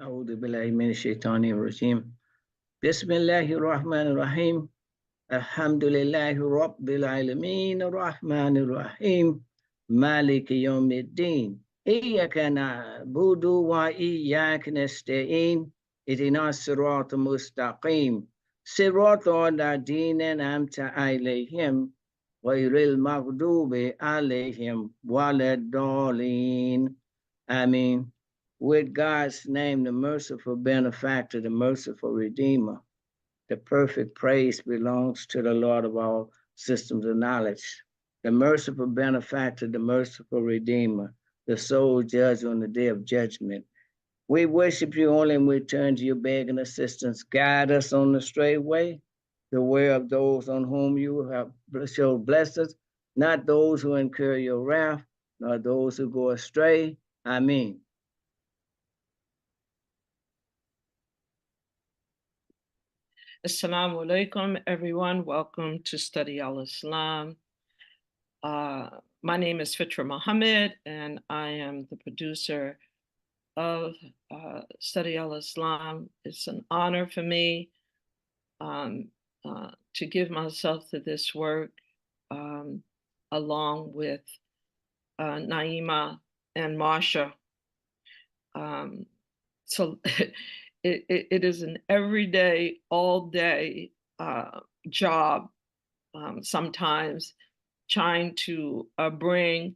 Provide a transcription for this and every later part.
أعوذ بالله من الشيطان الرجيم بسم الله الرحمن الرحيم الحمد لله رب العالمين الرحمن الرحيم مالك يوم الدين إياك نعبد وإياك نستعين اهدنا الصراط المستقيم صراط الذين أنعمت عليهم غير المغضوب عليهم ولا الضالين آمين. With God's name, the merciful benefactor, the merciful redeemer, the perfect praise belongs to the Lord of all systems of knowledge, the merciful benefactor, the merciful redeemer, the sole judge on the day of judgment. We worship you only and we turn to you begging assistance. Guide us on the straight way, the way of those on whom you have showed blessings, not those who incur your wrath, nor those who go astray. Amen. Assalamu alaikum, everyone. Welcome to Study Al-Islam. My name is Fitrah Muhammad, and I am the producer of Study Al-Islam. It's an honor for me to give myself to this work along with Naima and Marsha. So it is an everyday, all day job, sometimes trying to bring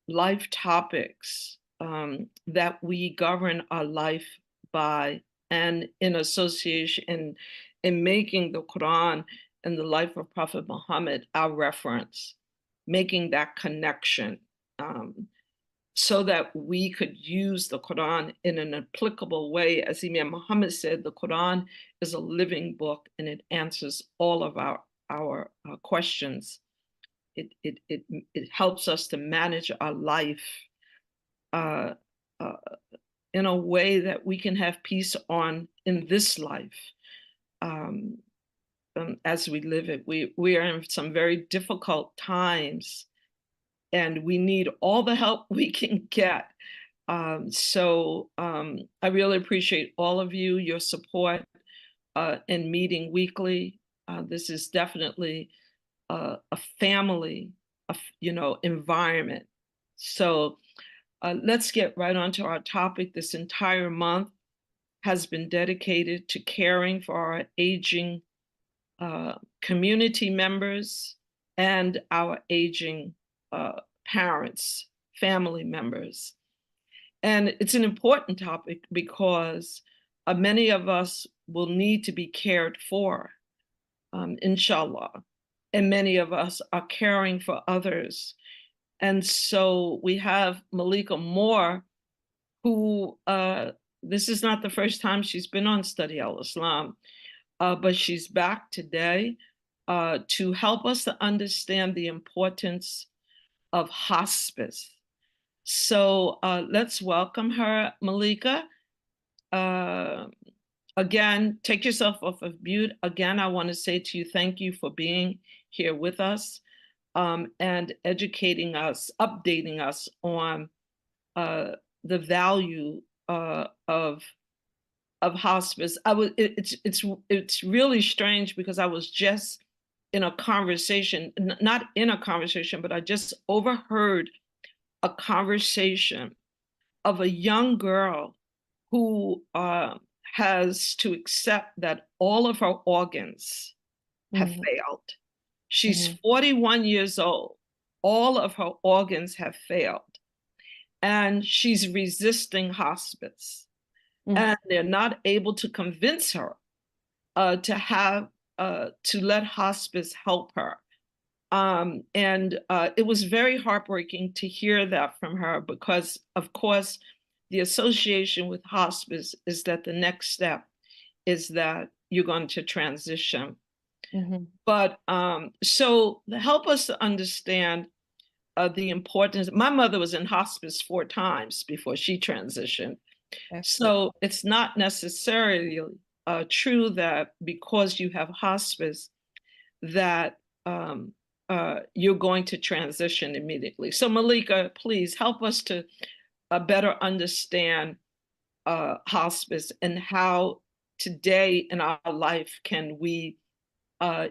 life topics that we govern our life by, and in association in making the Quran and the life of Prophet Muhammad our reference, making that connection. So that we could use the Quran in an applicable way. As Imam Muhammad said, the Quran is a living book and it answers all of our questions. It helps us to manage our life in a way that we can have peace in this life as we live it. We are in some very difficult times, and we need all the help we can get. So I really appreciate all of you, your support in meeting weekly. This is definitely a family, environment. So let's get right onto our topic. This entire month has been dedicated to caring for our aging community members and our aging parents, family members. And it's an important topic because many of us will need to be cared for, inshallah. And many of us are caring for others. And so we have Malika Moore, who this is not the first time she's been on Study Al-Islam, but she's back today to help us to understand the importance of hospice. So let's welcome her, Malika. Again, take yourself off of mute. Again, I want to say to you, thank you for being here with us and educating us, updating us on the value of hospice. It's really strange because I was just in a conversation, not in a conversation, but I just overheard a conversation of a young girl who has to accept that all of her organs have failed. She's 41 years old. All of her organs have failed. And she's resisting hospice. And they're not able to convince her to let hospice help her. And it was very heartbreaking to hear that from her because, of course, the association with hospice is that the next step is that you're going to transition. But so help us to understand the importance. My mother was in hospice 4 times before she transitioned. So it's not necessarily true that because you have hospice that you're going to transition immediately. So Malika, please help us to better understand hospice, and how today in our life can we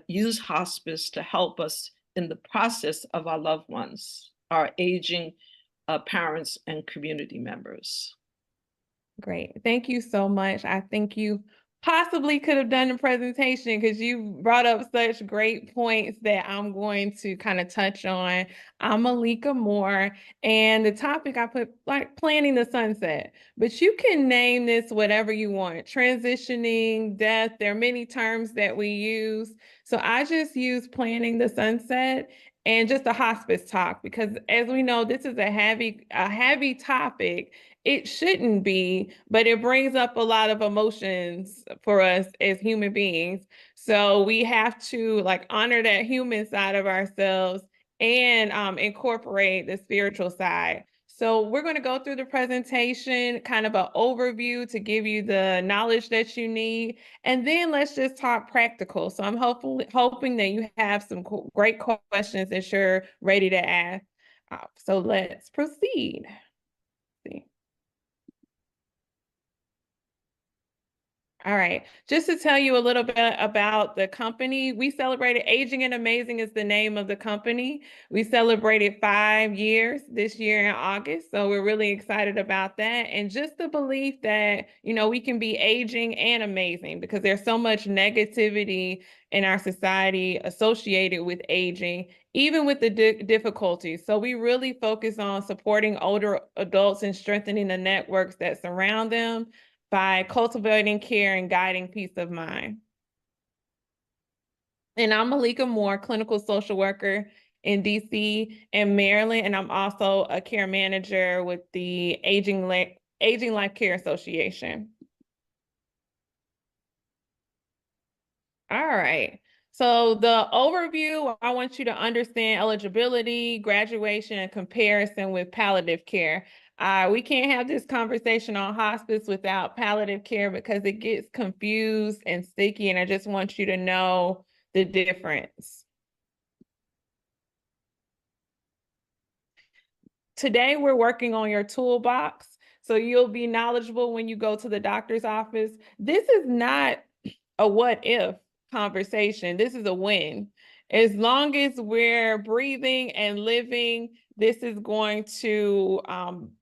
use hospice to help us in the process of our loved ones, our aging parents and community members. Great. Thank you so much. I think you possibly could have done the presentation because you brought up such great points that I'm going to kind of touch on. I'm Malika Moore, and the topic I put like planning the sunset, but you can name this whatever you want. Transitioning, death, there are many terms that we use. So I just use planning the sunset and just a hospice talk, because as we know, this is a heavy topic. It shouldn't be, but it brings up a lot of emotions for us as human beings. So we have to like honor that human side of ourselves and incorporate the spiritual side. So we're going to go through the presentation, kind of an overview to give you the knowledge that you need. And then let's just talk practical. So I'm hoping that you have some great questions that you're ready to ask. So let's proceed. See. All right, just to tell you a little bit about the company, we celebrated Aging and Amazing is the name of the company. We celebrated 5 years this year in August, so we're really excited about that. And just the belief that, you know, we can be aging and amazing, because there's so much negativity in our society associated with aging, even with the difficulties. So we really focus on supporting older adults and strengthening the networks that surround them by cultivating care and guiding peace of mind. And I'm Malika Moore, clinical social worker in DC and Maryland, and I'm also a care manager with the Aging Life Care Association. All right. So the overview, I want you to understand eligibility, graduation, and comparison with palliative care. We can't have this conversation on hospice without palliative care because it gets confused and sticky, and I just want you to know the difference. Today, we're working on your toolbox, so you'll be knowledgeable when you go to the doctor's office. This is not a what if conversation. This is a win. As long as we're breathing and living, this is going to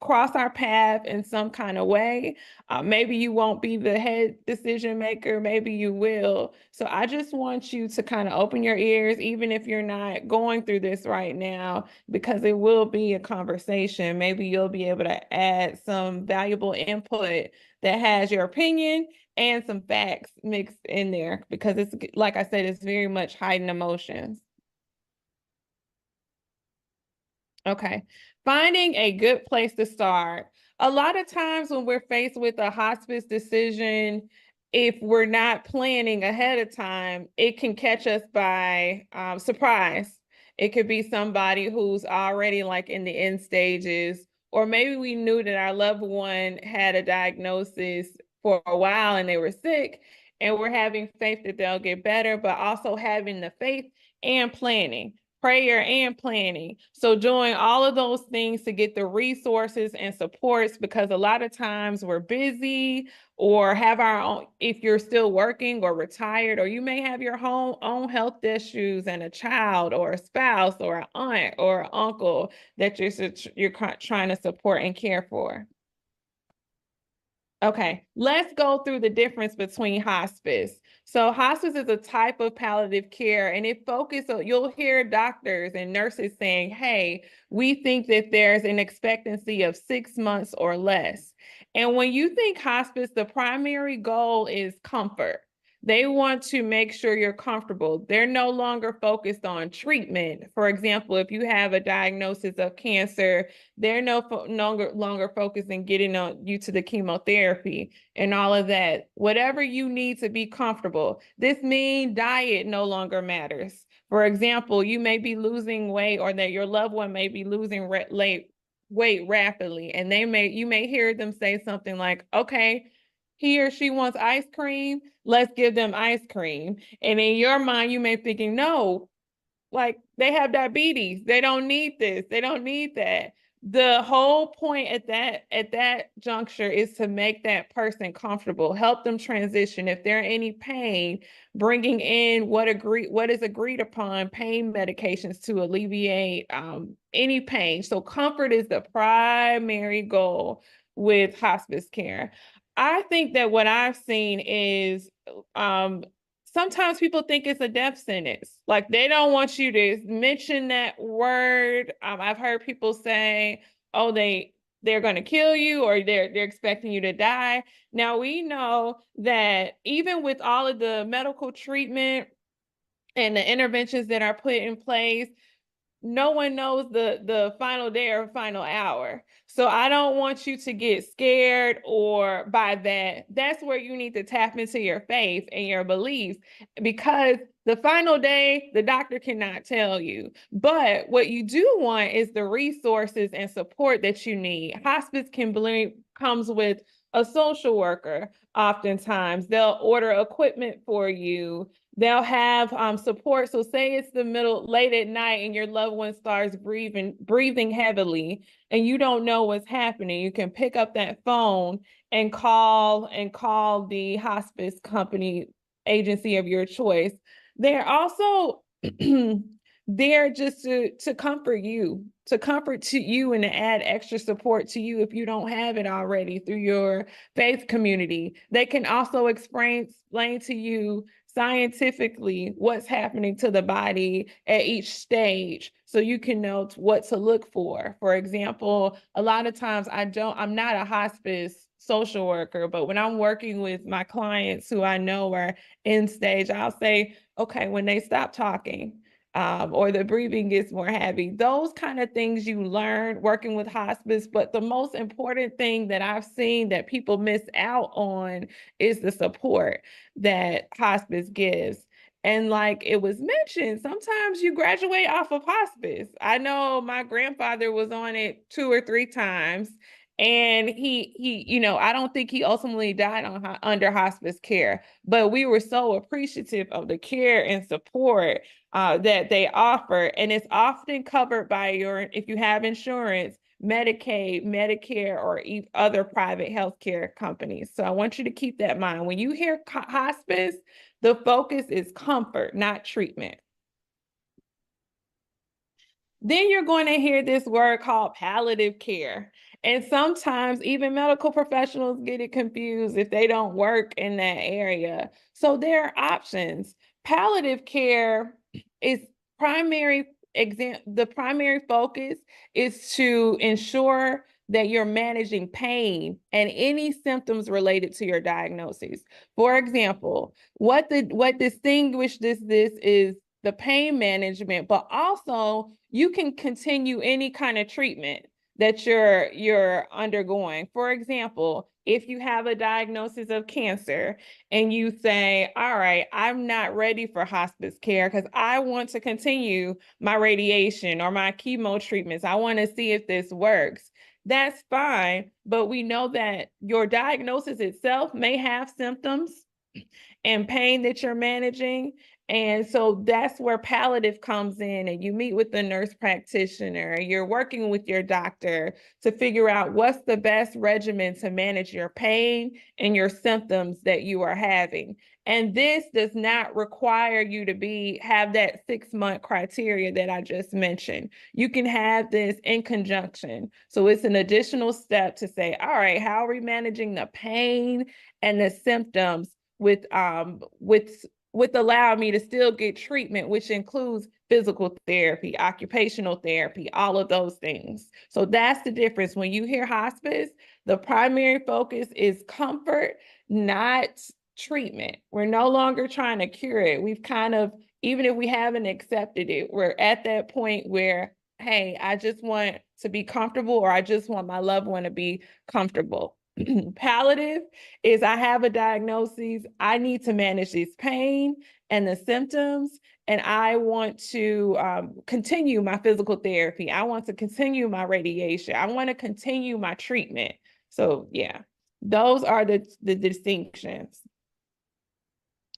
cross our path in some kind of way. Maybe you won't be the head decision maker, maybe you will. So I just want you to kind of open your ears, even if you're not going through this right now, because it will be a conversation. Maybe you'll be able to add some valuable input that has your opinion and some facts mixed in there, because it's, like I said, it's very much heightened emotions. Okay, finding a good place to start. A lot of times when we're faced with a hospice decision, if we're not planning ahead of time, it can catch us by surprise. It could be somebody who's already like in the end stages, or maybe we knew that our loved one had a diagnosis for a while and they were sick, and we're having faith that they'll get better, but also having the faith and planning. Prayer and planning. So doing all of those things to get the resources and supports, because a lot of times we're busy or have our own, if you're still working or retired, or you may have your own health issues and a child or a spouse or an aunt or an uncle that you're trying to support and care for. Okay, let's go through the difference between hospice. So hospice is a type of palliative care, and it focuses on, you'll hear doctors and nurses saying, hey, we think that there's an expectancy of 6 months or less. And when you think hospice, the primary goal is comfort. They want to make sure you're comfortable. They're no longer focused on treatment. For example, if you have a diagnosis of cancer, they're no longer focused on getting you to the chemotherapy and all of that. Whatever you need to be comfortable. This means diet no longer matters. For example, you may be losing weight, or that your loved one may be losing weight rapidly, and you may hear them say something like, okay, he or she wants ice cream, let's give them ice cream. And in your mind, you may be thinking, no, like they have diabetes. They don't need this. They don't need that. The whole point at that juncture is to make that person comfortable, help them transition. If they're in any pain, bringing in what is agreed upon pain medications to alleviate any pain. So comfort is the primary goal with hospice care. I think that what I've seen is sometimes people think it's a death sentence. Like they don't want you to mention that word. I've heard people say, oh, they're going to kill you, or they're expecting you to die. Now we know that even with all of the medical treatment and the interventions that are put in place, no one knows the final day or final hour. So I don't want you to get scared or by that. That's where you need to tap into your faith and your beliefs, because the final day, the doctor cannot tell you. But what you do want is the resources and support that you need. Hospice comes with a social worker. Oftentimes, they'll order equipment for you. They'll have support. So say it's late at night and your loved one starts breathing heavily and you don't know what's happening. You can pick up that phone and call the hospice company agency of your choice. They're also there just to comfort you, and to add extra support to you if you don't have it already through your faith community. They can also explain to you scientifically what's happening to the body at each stage, so you can know what to look for. For example, a lot of times I'm not a hospice social worker, but when I'm working with my clients who I know are in stage, I'll say, okay, when they stop talking, or the breathing gets more heavy, those kind of things you learn working with hospice. But the most important thing that I've seen that people miss out on is the support that hospice gives. And like it was mentioned, sometimes you graduate off of hospice. I know my grandfather was on it 2 or 3 times, and he I don't think he ultimately died under hospice care, but we were so appreciative of the care and support that they offer. And it's often covered by if you have insurance, Medicaid, Medicare, or other private healthcare companies. So I want you to keep that in mind. When you hear hospice, the focus is comfort, not treatment. Then you're going to hear this word called palliative care. And sometimes even medical professionals get it confused if they don't work in that area. So there are options. Palliative care is the primary focus is to ensure that you're managing pain and any symptoms related to your diagnosis. For example, what distinguishes this is the pain management, but also you can continue any kind of treatment that you're undergoing. For example, if you have a diagnosis of cancer and you say, all right, I'm not ready for hospice care because I want to continue my radiation or my chemo treatments, I want to see if this works. That's fine, but we know that your diagnosis itself may have symptoms and pain that you're managing. And so that's where palliative comes in, and you meet with the nurse practitioner, you're working with your doctor to figure out what's the best regimen to manage your pain and your symptoms that you are having. And this does not require you to have that 6-month criteria that I just mentioned. You can have this in conjunction. So it's an additional step to say, all right, how are we managing the pain and the symptoms with allowing me to still get treatment, which includes physical therapy, occupational therapy, all of those things. So that's the difference. When you hear hospice, the primary focus is comfort, not treatment. We're no longer trying to cure it. We've even if we haven't accepted it, we're at that point where, hey, I just want to be comfortable, or I just want my loved one to be comfortable. Palliative is I have a diagnosis, I need to manage this pain and the symptoms, and I want to continue my physical therapy. I want to continue my radiation. I want to continue my treatment. So yeah, those are the distinctions.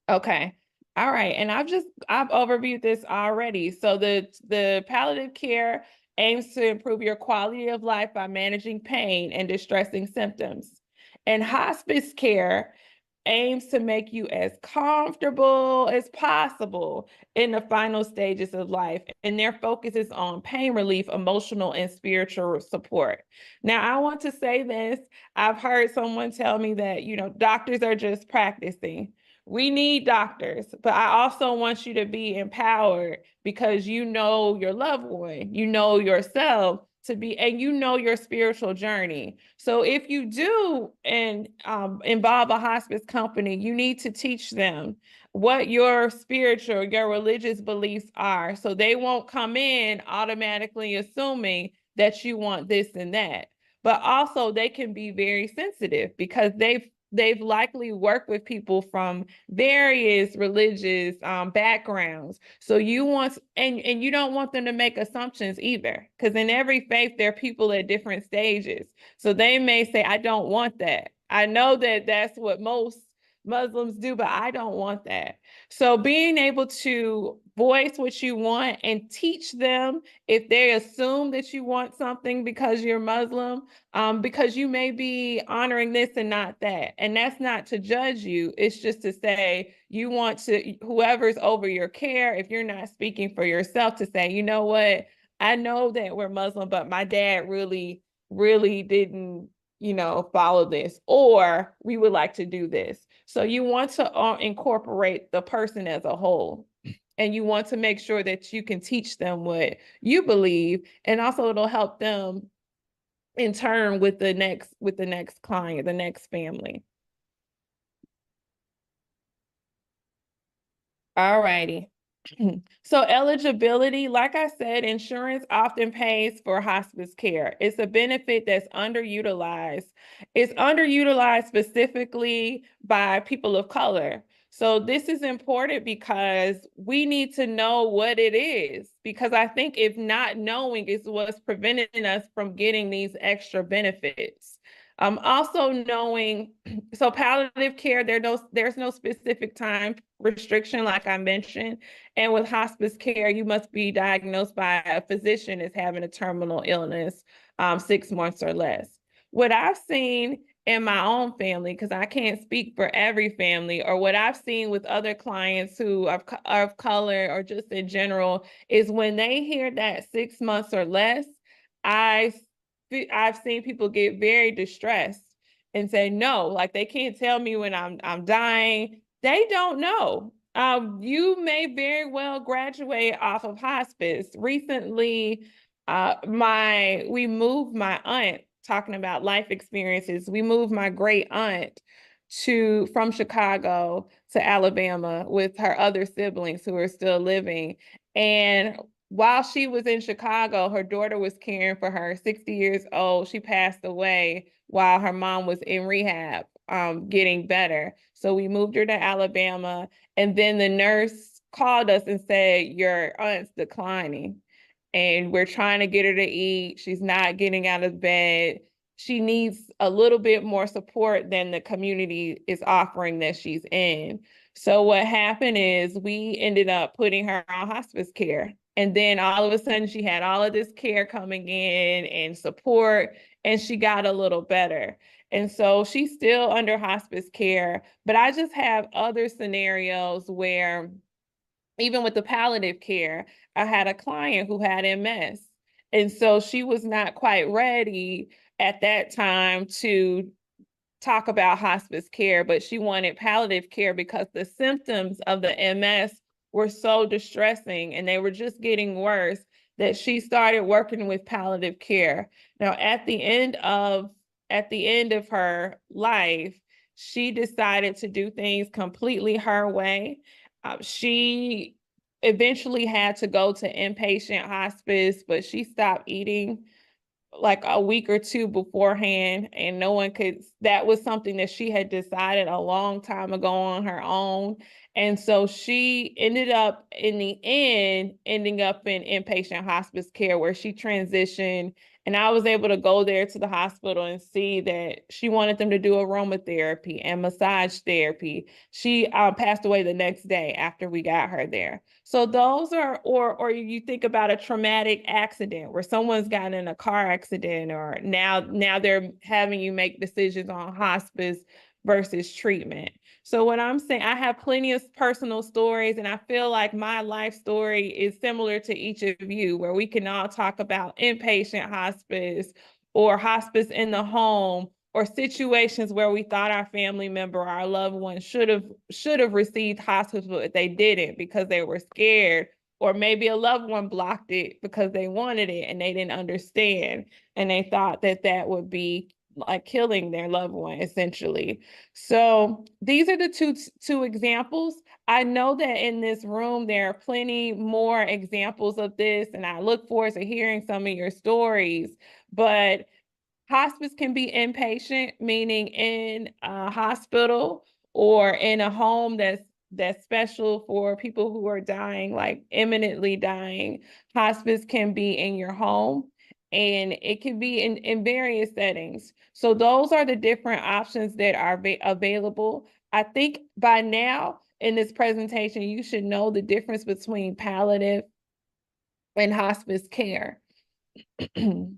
Okay. All right. And I've overviewed this already. So the palliative care aims to improve your quality of life by managing pain and distressing symptoms. And hospice care aims to make you as comfortable as possible in the final stages of life. And their focus is on pain relief, emotional, and spiritual support. Now, I want to say this. I've heard someone tell me that, doctors are just practicing. We need doctors, but I also want you to be empowered because you know your loved one, you know yourself to be, and you know your spiritual journey. So if you do involve a hospice company, you need to teach them what your spiritual, your religious beliefs are. So they won't come in automatically assuming that you want this and that. But also they can be very sensitive because they've likely worked with people from various religious backgrounds. So you want, and you don't want them to make assumptions either, because in every faith, there are people at different stages. So they may say, I don't want that. I know that that's what most Muslims do, but I don't want that. So being able to voice what you want and teach them if they assume that you want something because you're Muslim, because you may be honoring this and not that. And that's not to judge you. It's just to say you want to, whoever's over your care, if you're not speaking for yourself, to say, you know what, I know that we're Muslim, but my dad really, really didn't, follow this, or we would like to do this. So you want to incorporate the person as a whole. And you want to make sure that you can teach them what you believe, and also it'll help them in turn with the next client, the next family. All righty. So eligibility, like I said, insurance often pays for hospice care. It's a benefit that's underutilized. It's underutilized specifically by people of color. So this is important because we need to know what it is, because I think if not knowing is what's preventing us from getting these extra benefits. Also knowing, so palliative care, there's no specific time restriction, like I mentioned. And with hospice care, you must be diagnosed by a physician as having a terminal illness, 6 months or less. What I've seen in my own family, because I can't speak for every family, or what I've seen with other clients who are of color or just in general, is when they hear that 6 months or less, I've seen people get very distressed and say, no, like they can't tell me when I'm dying. They don't know. You may very well graduate off of hospice. Recently, we moved my aunt, talking about life experiences, we moved my great aunt from Chicago to Alabama with her other siblings who are still living. And while she was in Chicago, her daughter was caring for her, 60 years old. She passed away while her mom was in rehab, getting better. So we moved her to Alabama. And then the nurse called us and said, your aunt's declining and we're trying to get her to eat. She's not getting out of bed. She needs a little bit more support than the community is offering that she's in. So what happened is we ended up putting her on hospice care. And then all of a sudden she had all of this care coming in and support, and she got a little better. And so she's still under hospice care, but I just have other scenarios where, even with the palliative care, I had a client who had MS. And so she was not quite ready at that time to talk about hospice care, but she wanted palliative care because the symptoms of the MS were so distressing and they were just getting worse, that she started working with palliative care. Now, at the end of her life, she decided to do things completely her way. She eventually had to go to inpatient hospice, but she stopped eating like a week or two beforehand, and no one could, that was something that she had decided a long time ago on her own. And so she ended up in the end, ending up in inpatient hospice care where she transitioned. And I was able to go there to the hospital and see that she wanted them to do aromatherapy and massage therapy. She passed away the next day after we got her there. So those are, or you think about a traumatic accident where someone's gotten in a car accident, or now they're having you make decisions on hospice versus treatment. So what I'm saying, I have plenty of personal stories, and I feel like my life story is similar to each of you, where we can all talk about inpatient hospice or hospice in the home, or situations where we thought our family member or our loved one should have received hospice, but they didn't because they were scared, or maybe a loved one blocked it because they wanted it and they didn't understand, and they thought that that would be like killing their loved one, essentially. So these are the two examples. I know that in this room, there are plenty more examples of this, and I look forward to hearing some of your stories. But hospice can be inpatient, meaning in a hospital or in a home that's special for people who are dying, like imminently dying. Hospice can be in your home, and it can be in various settings. So those are the different options that are available. I think by now in this presentation, you should know the difference between palliative and hospice care. All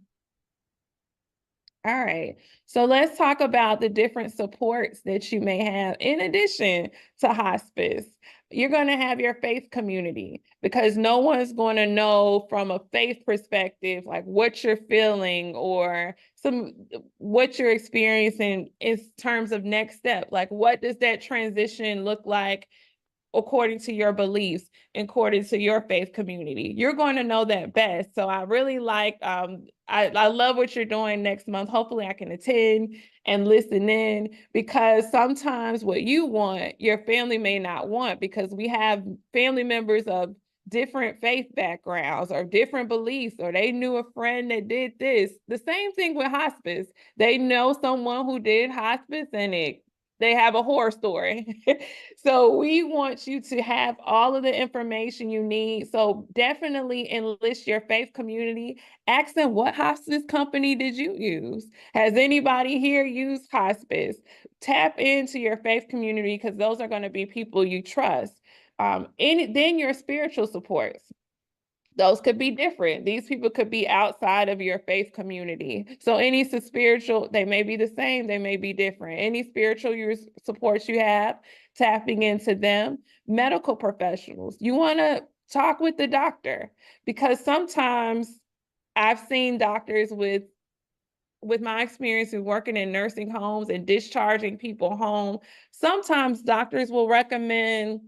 right, so let's talk about the different supports that you may have in addition to hospice. You're going to have your faith community, because no one's going to know from a faith perspective like what you're feeling or what you're experiencing in terms of next step. Like, what does that transition look like according to your beliefs, according to your faith community? You're going to know that best. So I really like, I love what you're doing next month. Hopefully I can attend and listen in, because sometimes what you want, your family may not want, because we have family members of different faith backgrounds or different beliefs, or they knew a friend that did this. The same thing with hospice. They know someone who did hospice and they have a horror story. So we want you to have all of the information you need. So definitely enlist your faith community. Ask them, what hospice company did you use? Has anybody here used hospice? Tap into your faith community, because those are going to be people you trust. And then your spiritual supports. Those could be different. These people could be outside of your faith community. So any spiritual, they may be the same, they may be different. Any spiritual supports you have, tapping into them. Medical professionals, you want to talk with the doctor, because sometimes I've seen doctors with my experience in working in nursing homes and discharging people home, sometimes doctors will recommend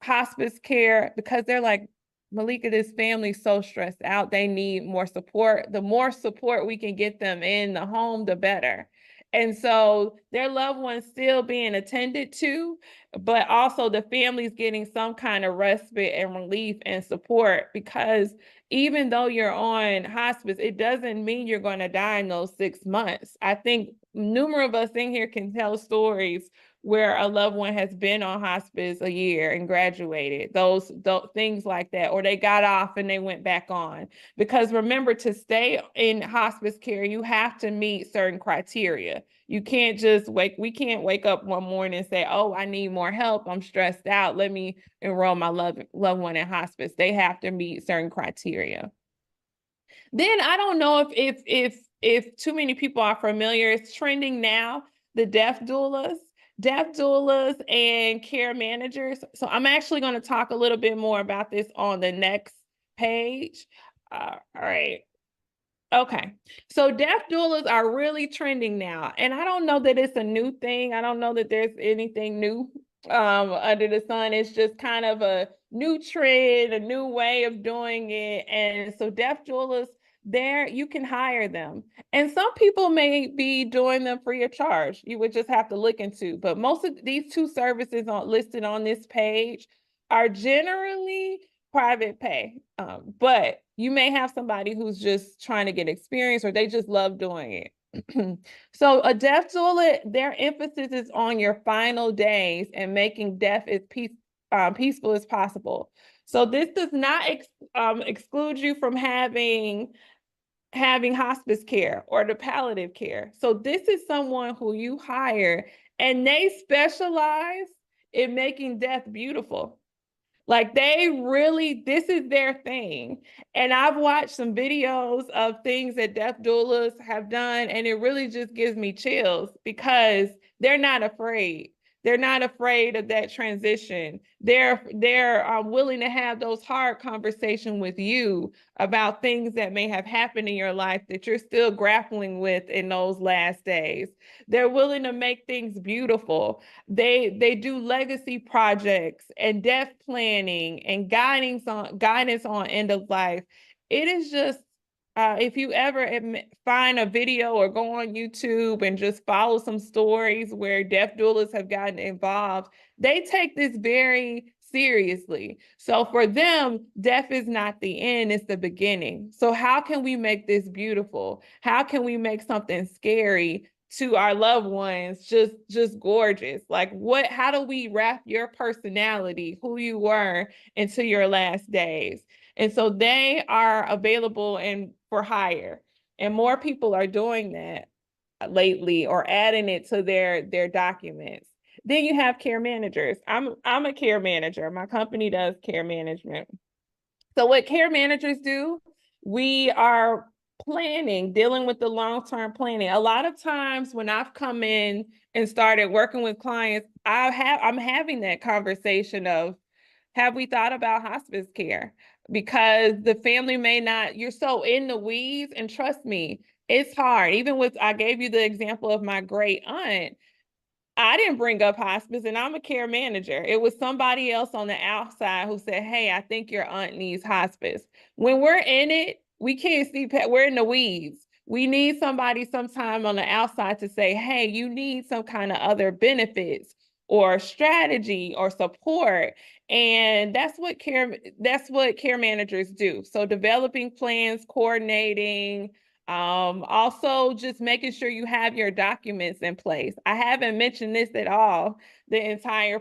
hospice care because they're like, Malika, this family's so stressed out, they need more support. The more support we can get them in the home, the better. And so their loved ones still being attended to, but also the family's getting some kind of respite and relief and support, because even though you're on hospice, it doesn't mean you're going to die in those 6 months. I think numerous of us in here can tell stories where a loved one has been on hospice a year and graduated, those things like that, or they got off and they went back on. Because remember, to stay in hospice care, you have to meet certain criteria. You can't just we can't wake up one morning and say, oh, I need more help, I'm stressed out, let me enroll my loved one in hospice. They have to meet certain criteria. Then I don't know if too many people are familiar, it's trending now, the death doulas and care managers. So I'm actually going to talk a little bit more about this on the next page. All right. Okay, so death doulas are really trending now. And I don't know that it's a new thing. I don't know that there's anything new under the sun. It's just kind of a new trend, a new way of doing it. And so death doulas, there you can hire them. And some people may be doing them free of charge. You would just have to look into. But most of these two services listed on this page are generally private pay, but you may have somebody who's just trying to get experience, or they just love doing it. So a death doula, their emphasis is on your final days and making death as peaceful as possible. So this does not exclude you from having hospice care or the palliative care. So this is someone who you hire and they specialize in making death beautiful. Like they really, this is their thing. And I've watched some videos of things that death doulas have done, and it really just gives me chills because they're not afraid. They're not afraid of that transition. They're willing to have those hard conversations with you about things that may have happened in your life that you're still grappling with in those last days. They're willing to make things beautiful. They do legacy projects and death planning and guidance on end of life. It is just if you ever find a video or go on YouTube and just follow some stories where death doulas have gotten involved, they take this very seriously. So for them, death is not the end, it's the beginning. So how can we make this beautiful? How can we make something scary to our loved ones just gorgeous? Like how do we wrap your personality, who you were, into your last days? And so they are available and for hire. And more people are doing that lately or adding it to their documents. Then you have care managers. I'm a care manager. My company does care management. So what care managers do, we are dealing with the long-term planning. A lot of times when I've come in and started working with clients, I'm having that conversation of, have we thought about hospice care? Because the family may not, you're so in the weeds, and trust me, it's hard. Even with, I gave you the example of my great aunt. I didn't bring up hospice, and I'm a care manager. It was somebody else on the outside who said, hey, I think your aunt needs hospice. When we're in it, we can't see, we're in the weeds. We need somebody sometime on the outside to say, hey, you need some kind of other benefits or strategy or support. And that's what care managers do. So developing plans, coordinating, also just making sure you have your documents in place. I haven't mentioned this at all, the entire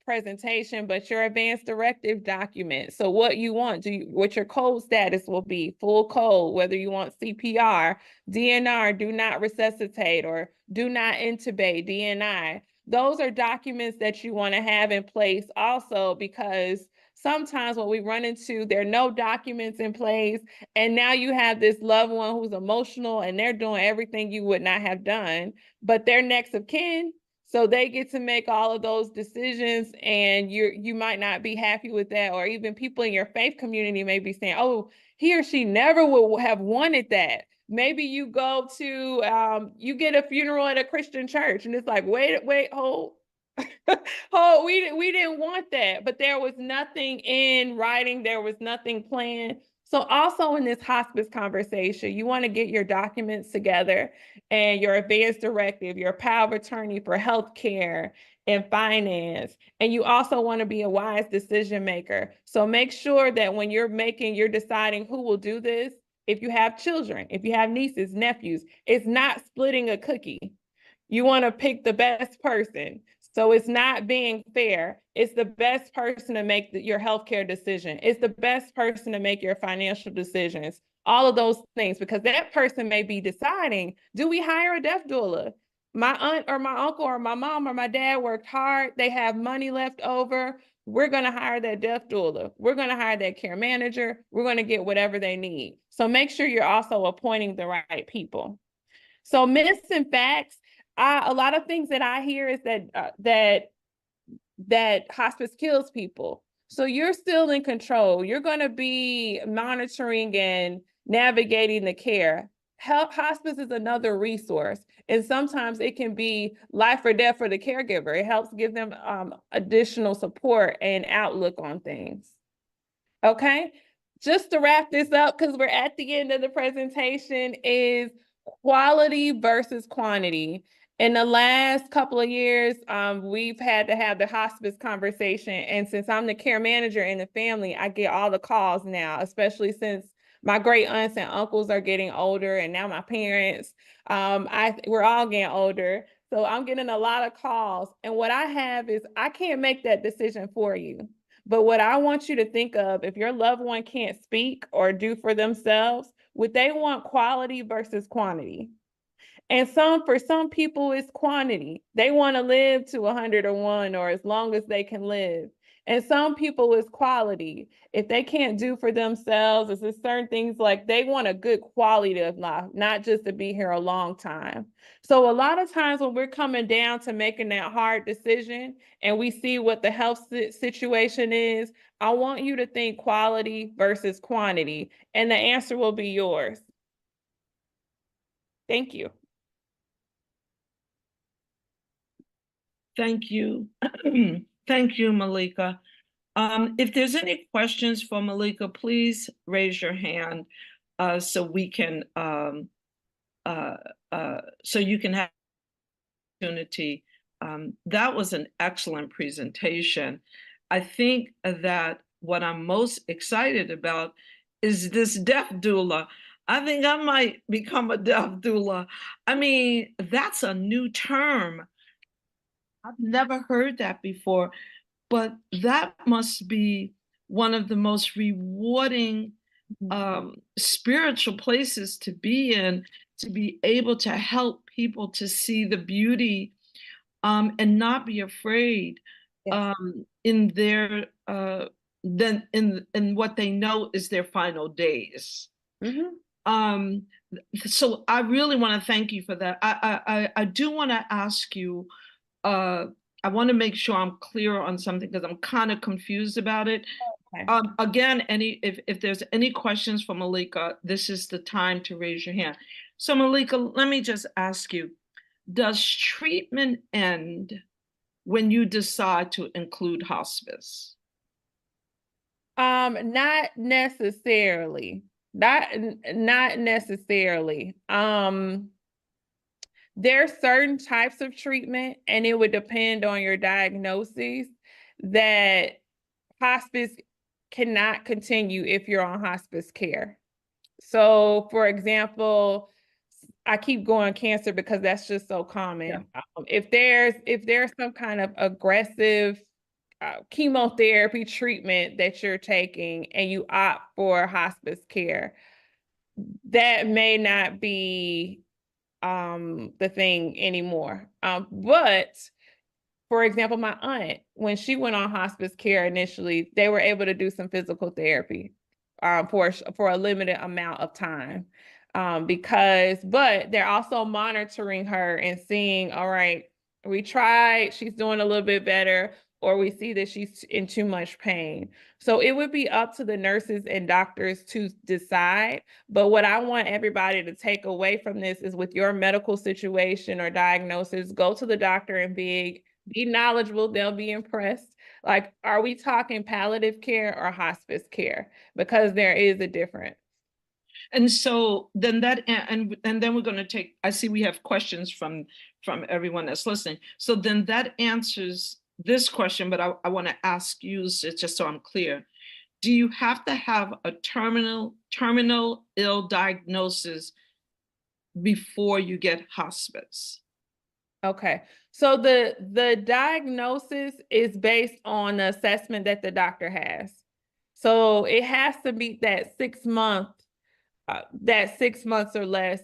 presentation, but your advance directive document. So what you want, what your code status will be, full code, whether you want CPR, DNR, do not resuscitate, or do not intubate, DNI. Those are documents that you want to have in place also, because sometimes what we run into, there are no documents in place, and now you have this loved one who's emotional and they're doing everything you would not have done, but they're next of kin, so they get to make all of those decisions, and you might not be happy with that. Or even people in your faith community may be saying, oh, he or she never would have wanted that. Maybe you go to, you get a funeral at a Christian church, and it's like, wait, hold. Oh, we didn't want that, but there was nothing in writing. There was nothing planned. So also in this hospice conversation, you want to get your documents together and your advance directive, your power of attorney for healthcare and finance. And you also want to be a wise decision maker. So make sure that when you're deciding who will do this, if you have children, if you have nieces, nephews, it's not splitting a cookie. You want to pick the best person. So it's not being fair. It's the best person to make your healthcare decision. It's the best person to make your financial decisions. All of those things, because that person may be deciding, do we hire a death doula? My aunt or my uncle or my mom or my dad worked hard. They have money left over. We're going to hire that death doula. We're going to hire that care manager. We're going to get whatever they need. So make sure you're also appointing the right people. So myths and facts. A lot of things that I hear is that hospice kills people. So you're still in control. You're going to be monitoring and navigating the care. Hospice is another resource, and sometimes it can be life or death for the caregiver. It helps give them additional support and outlook on things. Okay, just to wrap this up, because we're at the end of the presentation, is quality versus quantity. In the last couple of years, we've had to have the hospice conversation. And since I'm the care manager in the family, I get all the calls now, especially since my great aunts and uncles are getting older, and now my parents, we're all getting older. So I'm getting a lot of calls. And what I have is, I can't make that decision for you. But what I want you to think of, if your loved one can't speak or do for themselves, would they want quality versus quantity? And for some people, it's quantity. They want to live to 101 or as long as they can live. And some people, it's quality. If they can't do for themselves, it's certain things like they want a good quality of life, not just to be here a long time. So a lot of times when we're coming down to making that hard decision and we see what the health situation is, I want you to think quality versus quantity, and the answer will be yours. Thank you. Thank you. Thank you, Malika. If there's any questions for Malika, please raise your hand so we can so you can have opportunity. That was an excellent presentation. I think that what I'm most excited about is this death doula. I think I might become a death doula. I mean, that's a new term. I've never heard that before, but that must be one of the most rewarding spiritual places to be in, to be able to help people to see the beauty and not be afraid in their then in what they know is their final days. So I really want to thank you for that. I do want to ask you, I want to make sure I'm clear on something because I'm kind of confused about it. Okay. Again, if there's any questions for Malika, this is the time to raise your hand. So Malika, let me just ask you, does treatment end when you decide to include hospice? Not necessarily. Not necessarily. There's certain types of treatment, and it would depend on your diagnosis, that hospice cannot continue if you're on hospice care. So, for example, I keep going cancer because that's just so common. Yeah. If there's some kind of aggressive chemotherapy treatment that you're taking and you opt for hospice care, that may not be the thing anymore. But for example, my aunt, when she went on hospice care initially, they were able to do some physical therapy for a limited amount of time. But they're also monitoring her and seeing, all right, we tried, she's doing a little bit better, or we see that she's in too much pain. So it would be up to the nurses and doctors to decide. But what I want everybody to take away from this is, with your medical situation or diagnosis, go to the doctor and be knowledgeable. They'll be impressed. Like, are we talking palliative care or hospice care? Because there is a difference. And so then and then we're going to take, I see we have questions from everyone that's listening. So then that answers this question, but I want to ask you, just so I'm clear, do you have to have a terminal ill diagnosis before you get hospice? Okay. So the diagnosis is based on the assessment that the doctor has. So it has to meet that 6 month that 6 months or less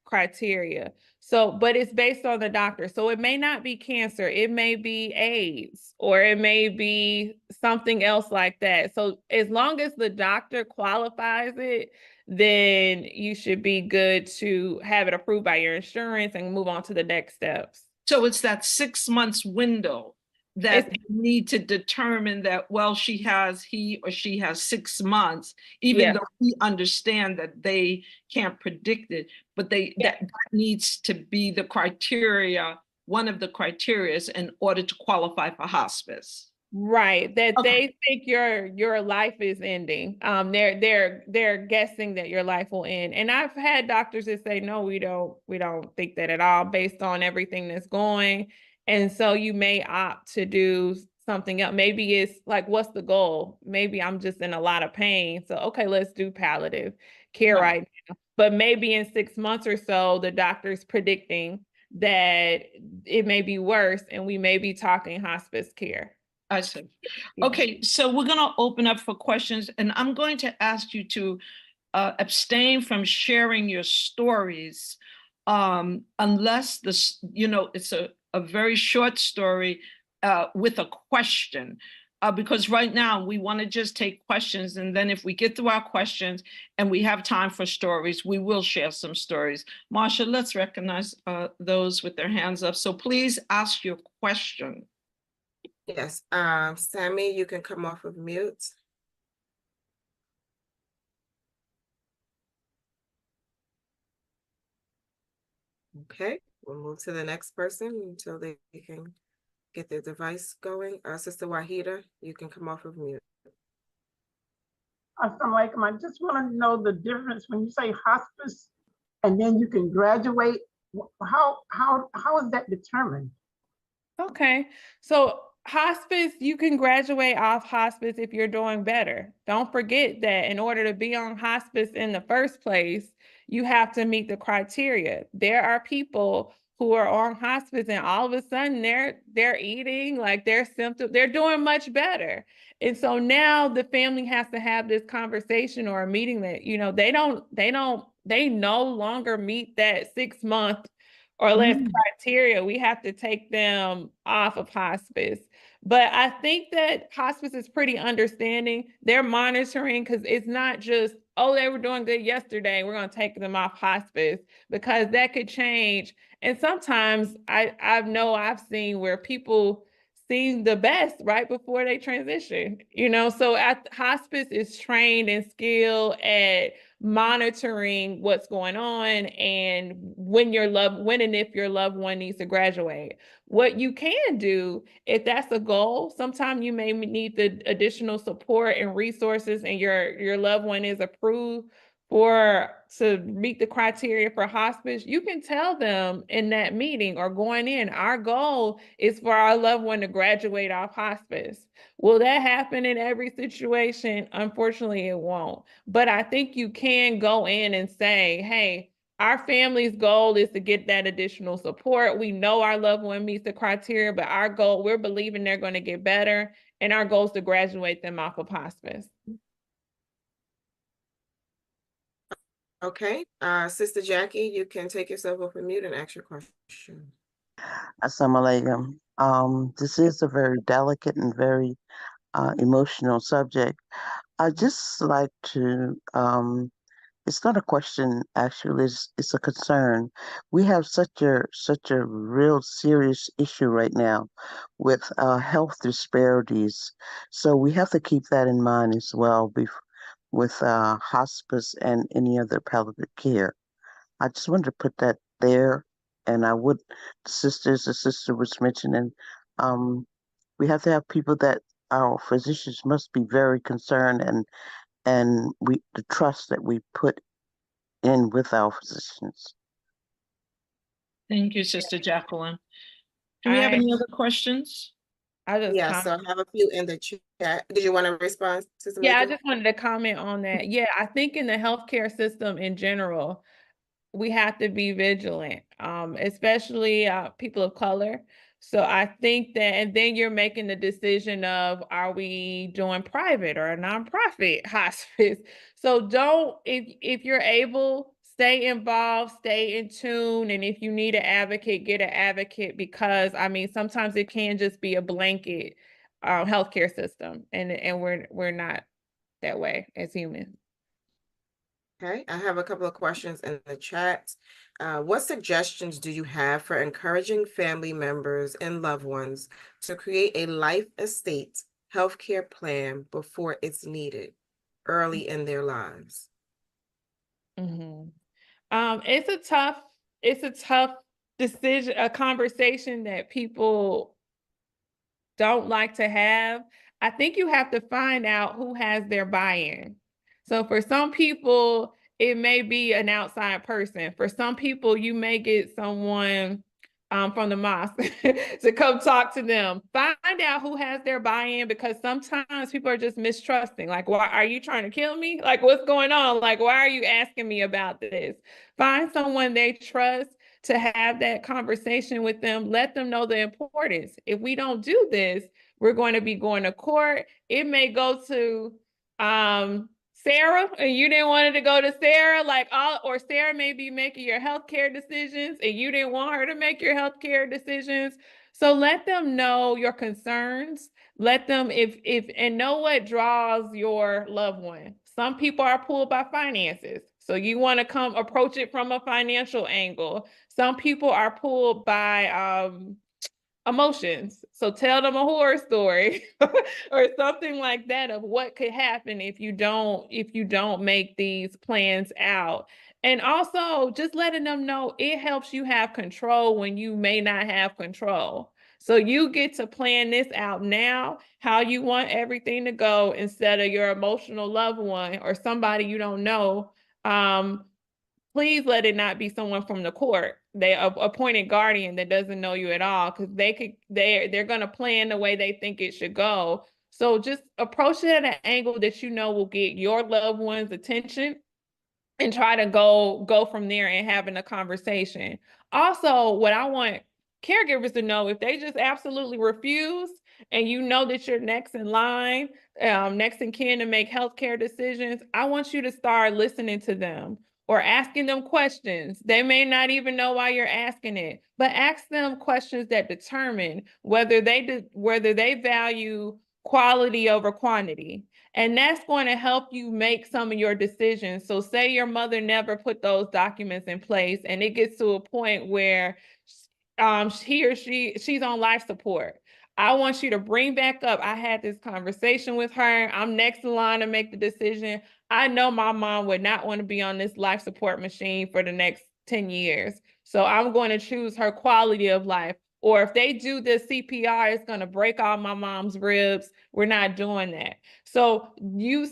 criteria. So, but it's based on the doctor. So it may not be cancer, it may be AIDS, or it may be something else like that. So as long as the doctor qualifies it, then you should be good to have it approved by your insurance and move on to the next steps. So it's that 6 months window that you need to determine that, well, he or she has 6 months, even though we understand that they can't predict it, but that needs to be the criteria, one of the criteria in order to qualify for hospice. Right, that they think your life is ending. They're guessing that your life will end. And I've had doctors that say, no, we don't think that at all, based on everything that's going. And so you may opt to do something else. Maybe it's like, what's the goal? Maybe I'm just in a lot of pain. So, okay, let's do palliative care right now. But maybe in 6 months or so, the doctor's predicting that it may be worse and we may be talking hospice care. I see. Yeah. Okay, so we're going to open up for questions, and I'm going to ask you to abstain from sharing your stories unless this, it's a very short story with a question. Because right now we want to just take questions, and then if we get through our questions and we have time for stories, we will share some stories. Marsha, let's recognize those with their hands up. So please ask your question. Yes, Sammy, you can come off of mute. Okay, we'll move to the next person until they can get their device going. Sister Wahida, you can come off of mute. Assalamu alaikum. I just want to know the difference when you say hospice and then you can graduate. How is that determined? Okay, so hospice, you can graduate off hospice if you're doing better. Don't forget that in order to be on hospice in the first place, you have to meet the criteria. There are people who are on hospice and all of a sudden they're eating, like their symptoms, they're doing much better. And so now the family has to have this conversation or a meeting that, they no longer meet that 6-month or less criteria. We have to take them off of hospice. But I think that hospice is pretty understanding. They're monitoring because it's not just, oh, they were doing good yesterday, we're going to take them off hospice, because that could change. And sometimes I've seen where people see the best right before they transition, so at hospice is trained and skilled at monitoring what's going on and when and if your loved one needs to graduate. What you can do, if that's a goal, sometimes you may need the additional support and resources and your loved one is approved to meet the criteria for hospice. You can tell them in that meeting or going in, our goal is for our loved one to graduate off hospice. Will that happen in every situation? Unfortunately, it won't. But I think you can go in and say, hey, our family's goal is to get that additional support. We know our loved one meets the criteria, but our goal, we're believing they're going to get better, and our goal is to graduate them off of hospice. Okay, Sister Jackie, you can take yourself off of mute and ask your question. Assalamu alaikum. This is a very delicate and very emotional subject. I just like to, it's not a question, actually, it's a concern. We have such a real serious issue right now with health disparities. So we have to keep that in mind as well with hospice and any other palliative care. I just wanted to put that there, and the sister was mentioning, we have to have people that our physicians must be very concerned and the trust that we put in with our physicians. Thank you, Sister Jacqueline. Do we have any other questions? Yeah, so I have a few in the chat. Did you want to respond to some? Yeah, I just wanted to comment on that. Yeah, I think in the healthcare system in general, we have to be vigilant, especially people of color. So I think that, and then you're making the decision of, are we doing private or a nonprofit hospice? So if you're able, stay involved, stay in tune. And if you need an advocate, get an advocate, because sometimes it can just be a blanket healthcare system. And we're not that way as humans. Okay, I have a couple of questions in the chat. What suggestions do you have for encouraging family members and loved ones to create a life estate healthcare plan before it's needed early in their lives? Mm-hmm. It's a tough decision, a conversation that people don't like to have. I think you have to find out who has their buy-in. So for some people, it may be an outside person. For some people, you may get someone from the mosque to come talk to them. Find out who has their buy-in, because sometimes people are just mistrusting. Like, why are you trying to kill me? Like, what's going on? Like, why are you asking me about this? Find someone they trust to have that conversation with them. Let them know the importance. If we don't do this, we're going to be going to court. It may go to Sarah, and you didn't want it to go to Sarah, or Sarah may be making your healthcare decisions and you didn't want her to make your healthcare decisions. So let them know your concerns. Let them, and know what draws your loved one. Some people are pulled by finances. So you want to come approach it from a financial angle. Some people are pulled by emotions. So tell them a horror story or something like that of what could happen if you don't make these plans out. And also just letting them know it helps you have control when you may not have control. So you get to plan this out now, how you want everything to go, instead of your emotional loved one or somebody you don't know. Please let it not be someone from the court, they appointed guardian that doesn't know you at all, because they're going to plan the way they think it should go. So just approach it at an angle that you know will get your loved one's attention, and try to go from there and having a conversation. Also, what I want caregivers to know, if they just absolutely refuse and you know that you're next in line, next in kin to make healthcare decisions, I want you to start listening to them or asking them questions. They may not even know why you're asking it, but ask them questions that determine whether they value quality over quantity. And that's going to help you make some of your decisions. So say your mother never put those documents in place and it gets to a point where he or she's on life support. I want you to bring back up, I had this conversation with her. I'm next in line to make the decision. I know my mom would not want to be on this life support machine for the next 10 years. So I'm going to choose her quality of life. Or if they do the CPR, it's going to break all my mom's ribs. We're not doing that. So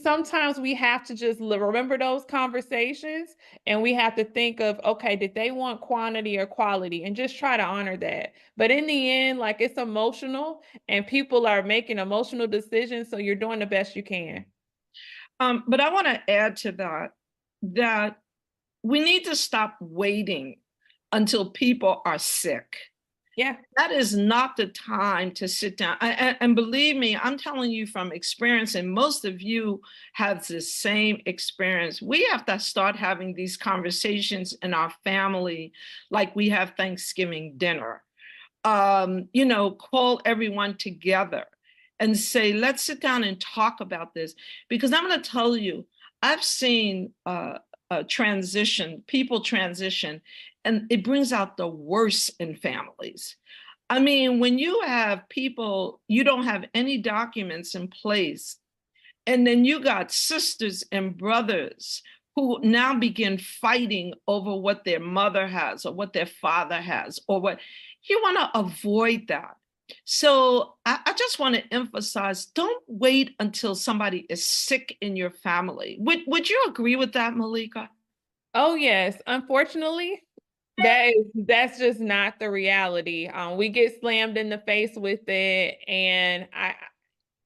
sometimes we have to just remember those conversations, and we have to think of, okay, did they want quantity or quality, and just try to honor that. But in the end, it's emotional and people are making emotional decisions. So you're doing the best you can. But I want to add to that we need to stop waiting until people are sick. Yeah. That is not the time to sit down. And believe me, I'm telling you from experience, and most of you have the same experience. We have to start having these conversations in our family like we have Thanksgiving dinner. Call everyone together and say, let's sit down and talk about this. Because I'm going to tell you, I've seen people transition, and it brings out the worst in families. I mean, when you have people, you don't have any documents in place, and then you got sisters and brothers who now begin fighting over what their mother has or what their father has, or what you want to avoid that. So I just want to emphasize, don't wait until somebody is sick in your family. Would you agree with that, Malika? Oh, yes. Unfortunately, that's just not the reality. We get slammed in the face with it. And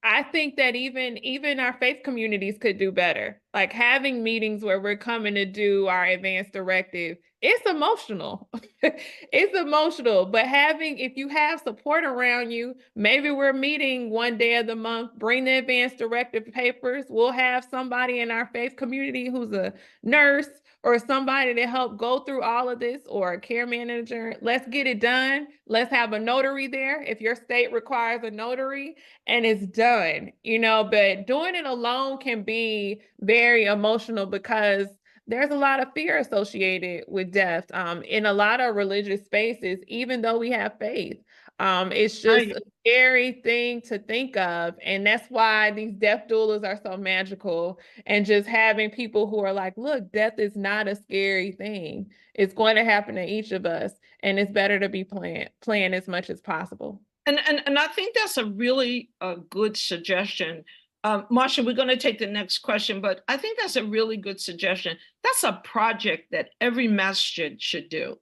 I think that even our faith communities could do better. Like having meetings where we're coming to do our advanced directive, it's emotional. It's emotional, but if you have support around you, maybe we're meeting one day of the month, bring the advanced directive papers. We'll have somebody in our faith community who's a nurse or somebody to help go through all of this, or a care manager. Let's get it done. Let's have a notary there if your state requires a notary, and it's done, but doing it alone can be very emotional because there's a lot of fear associated with death in a lot of religious spaces, even though we have faith. It's just a scary thing to think of. And that's why these death doulas are so magical. And just having people who are like, look, death is not a scary thing. It's going to happen to each of us. And it's better to be planned as much as possible. And I think that's a really good suggestion. Marsha, we're going to take the next question, but I think that's a really good suggestion. That's a project that every masjid should do.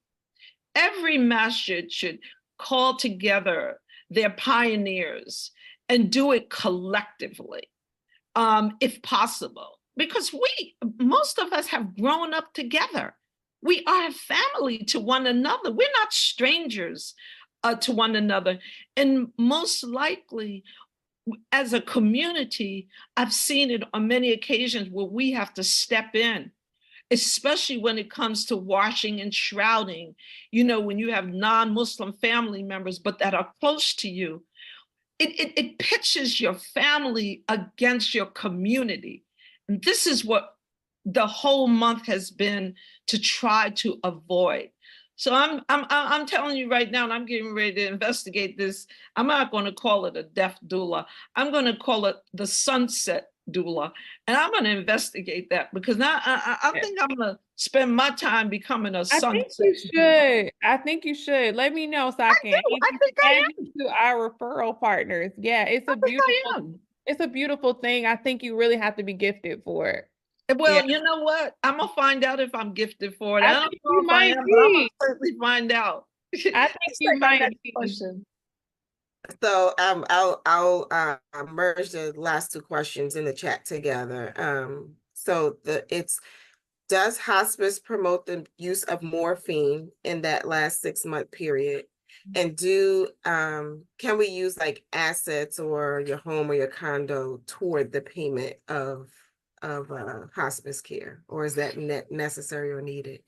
Every masjid should call together their pioneers and do it collectively, if possible, because most of us have grown up together. We are a family to one another. We're not strangers to one another. And most likely, as a community, I've seen it on many occasions where we have to step in, especially when it comes to washing and shrouding, when you have non-Muslim family members, but that are close to you. It pitches your family against your community. And this is what the whole month has been, to try to avoid. So I'm telling you right now, and I'm getting ready to investigate this. I'm not going to call it a death doula. I'm going to call it the sunset doula, and I'm going to investigate that, because now I think I'm going to spend my time becoming a sunset. I think you should. I think you should. Let me know so I can add you to our referral partners. Yeah, it's a beautiful thing. I think you really have to be gifted for it. Well, you know what? I'm gonna find out if I'm gifted for it. I don't know if I am, but I'm gonna certainly find out. I think you might be. So I'll merge the last two questions in the chat together. Does hospice promote the use of morphine in that last 6-month period? And can we use like assets or your home or your condo toward the payment of hospice care, or is that necessary or needed?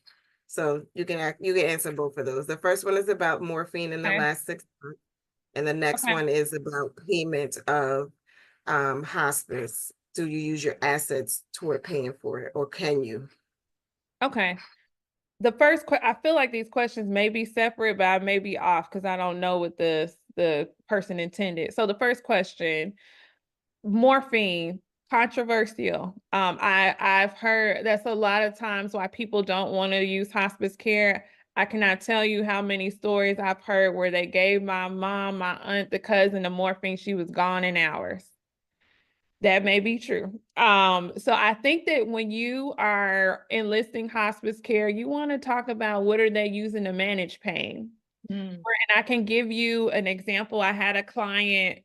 So you can answer both of those. The first one is about morphine in the last 6 months, and the next one is about payment of hospice. Do you use your assets toward paying for it, or can you? Okay. The first I feel like these questions may be separate, but I may be off because I don't know what the person intended. So the first question, morphine, controversial. I've heard that's a lot of times why people don't want to use hospice care. I cannot tell you how many stories I've heard where they gave my mom, my aunt, the cousin the morphine. She was gone in hours. That may be true. So I think that when you are enlisting hospice care, you want to talk about what are they using to manage pain. And I can give you an example. I had a client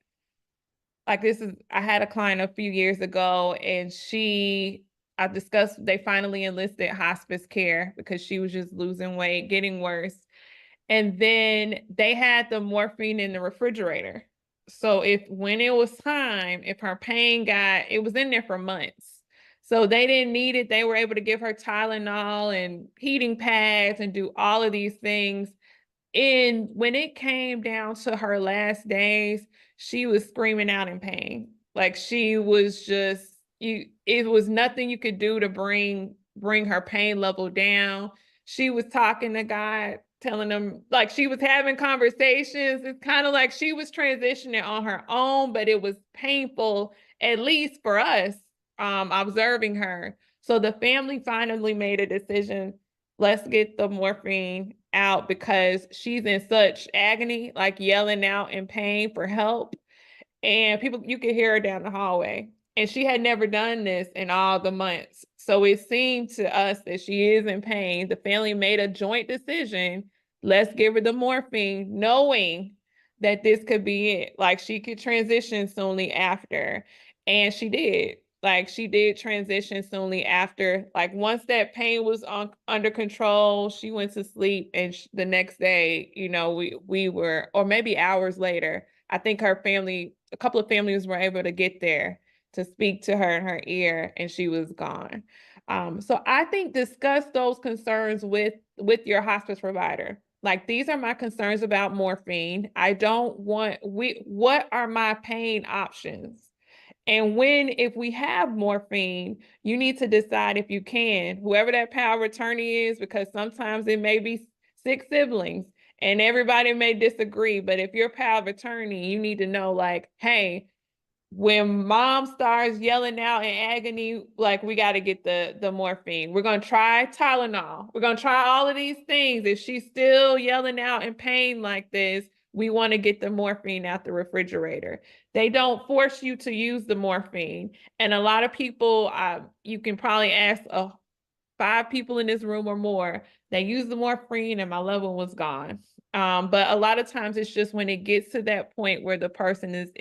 a few years ago, and they finally enlisted hospice care because she was just losing weight, getting worse. And then they had the morphine in the refrigerator. So when it was time, if her pain it was in there for months. So they didn't need it. They were able to give her Tylenol and heating pads and do all of these things. And when it came down to her last days, she was screaming out in pain. Like she was it was nothing you could do to bring her pain level down. She was talking to God, telling them, like she was having conversations. It's kind of like she was transitioning on her own, but it was painful, at least for us, observing her. So the family finally made a decision. Let's get the morphine out because she's in such agony, like yelling out in pain for help. And you could hear her down the hallway. And she had never done this in all the months. So it seemed to us that she is in pain. The family made a joint decision. Let's give her the morphine, knowing that this could be it. Like she could transition soonly after. And she did. Like she did transition soonly after. Like once that pain was under control, she went to sleep, and the next day, we were, or maybe hours later, I think a couple of families were able to get there to speak to her in her ear, and she was gone. So I think discuss those concerns with your hospice provider. Like, these are my concerns about morphine. What are my pain options? And if we have morphine, you need to decide if you can, whoever that power of attorney is, because sometimes it may be 6 siblings and everybody may disagree. But if you're power of attorney, you need to know, like, hey, when mom starts yelling out in agony, like, we got to get the morphine. We're going to try Tylenol. We're going to try all of these things. If she's still yelling out in pain like this, we want to get the morphine out the refrigerator. They don't force you to use the morphine. And a lot of people, you can probably ask 5 people in this room or more, they use the morphine and my loved one was gone. But a lot of times it's just when it gets to that point where the person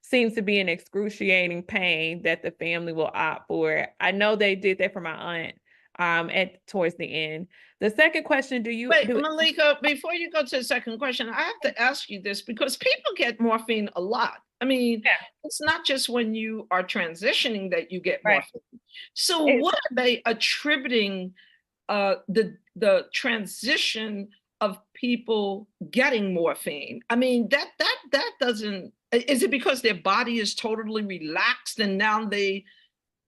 seems to be in excruciating pain that the family will opt for it. I know they did that for my aunt. towards the end. The second question, Wait, Malika, before you go to the second question, I have to ask you this because people get morphine a lot. I mean, Yeah. it's not just when you are transitioning that you get Right. morphine. So what are they attributing the transition of people getting morphine? I mean, that doesn't, is it because their body is totally relaxed and now they,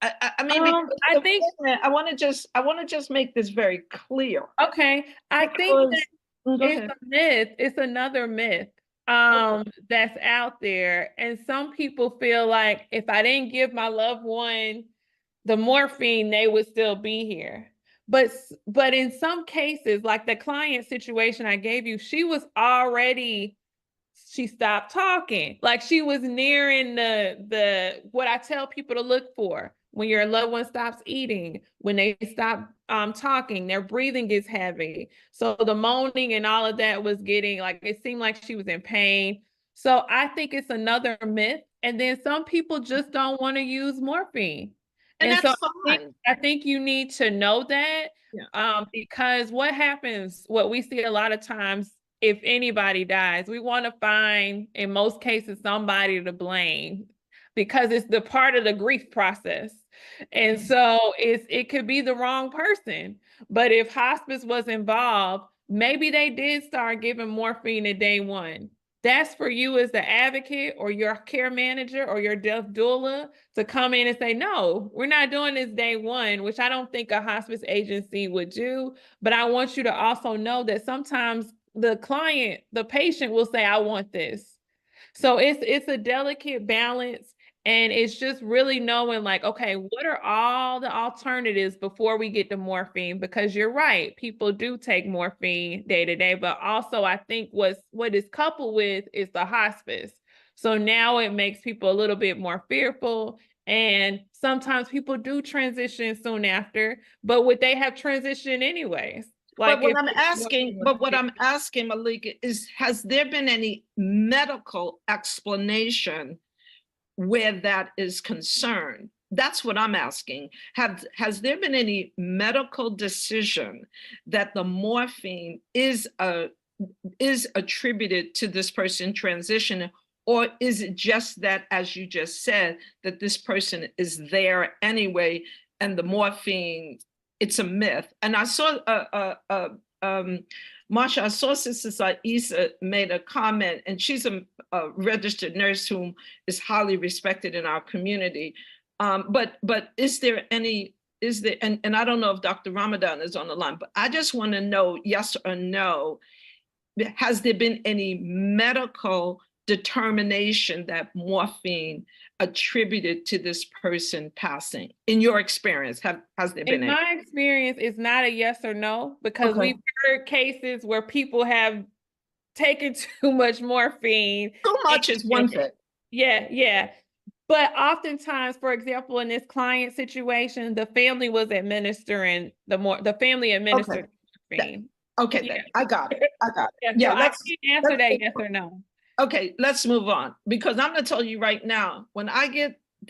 I mean, I think I want to just make this very clear. okay. I think that it's a myth. It's another myth that's out there. And some people feel like if I didn't give my loved one the morphine, they would still be here. But in some cases, like the client situation I gave you, she stopped talking. Like she was nearing the what I tell people to look for. When your loved one stops eating, when they stop talking, their breathing gets heavy. So the moaning and all of that was getting, like, it seemed like she was in pain. So I think it's another myth. And then some people just don't want to use morphine. And that's fine. I think you need to know that because what happens, what we see a lot of times, if anybody dies, we want to find, in most cases, somebody to blame because it's the part of the grief process. And so it could be the wrong person. But if hospice was involved, maybe they did start giving morphine at day one. That's for you as the advocate or your care manager or your death doula to come in and say, no, we're not doing this day one, which I don't think a hospice agency would do. But I want you to also know that sometimes the client, the patient will say, I want this. So it's a delicate balance. And it's just really knowing, like, okay, what are all the alternatives before we get to morphine? Because you're right, people do take morphine day to day, but also I think what is coupled with is the hospice. So now it makes people a little bit more fearful. And sometimes people do transition soon after, but would they have transitioned anyways? Like, but what I'm asking, Malika, is has there been any medical explanation where that is concerned? That's what I'm asking. Has there been any medical decision that the morphine is attributed to this person transitioning, or is it just that, as you just said, that this person is there anyway and the morphine, it's a myth? And I saw Marsha, I saw Sister Isa made a comment, and she's a registered nurse whom is highly respected in our community. But is there, and I don't know if Dr. Ramadan is on the line, but I just want to know, yes or no, has there been any medical determination that morphine attributed to this person passing? In your experience, has there been? In my experience, it's not a yes or no, because we've heard cases where people have taken too much morphine. Too much is one thing. Yeah. But oftentimes, for example, in this client situation, the family was administering the family administered morphine. Okay, then I got it. Yeah, so I can't answer that yes or no. Okay, let's move on, because I'm gonna tell you right now,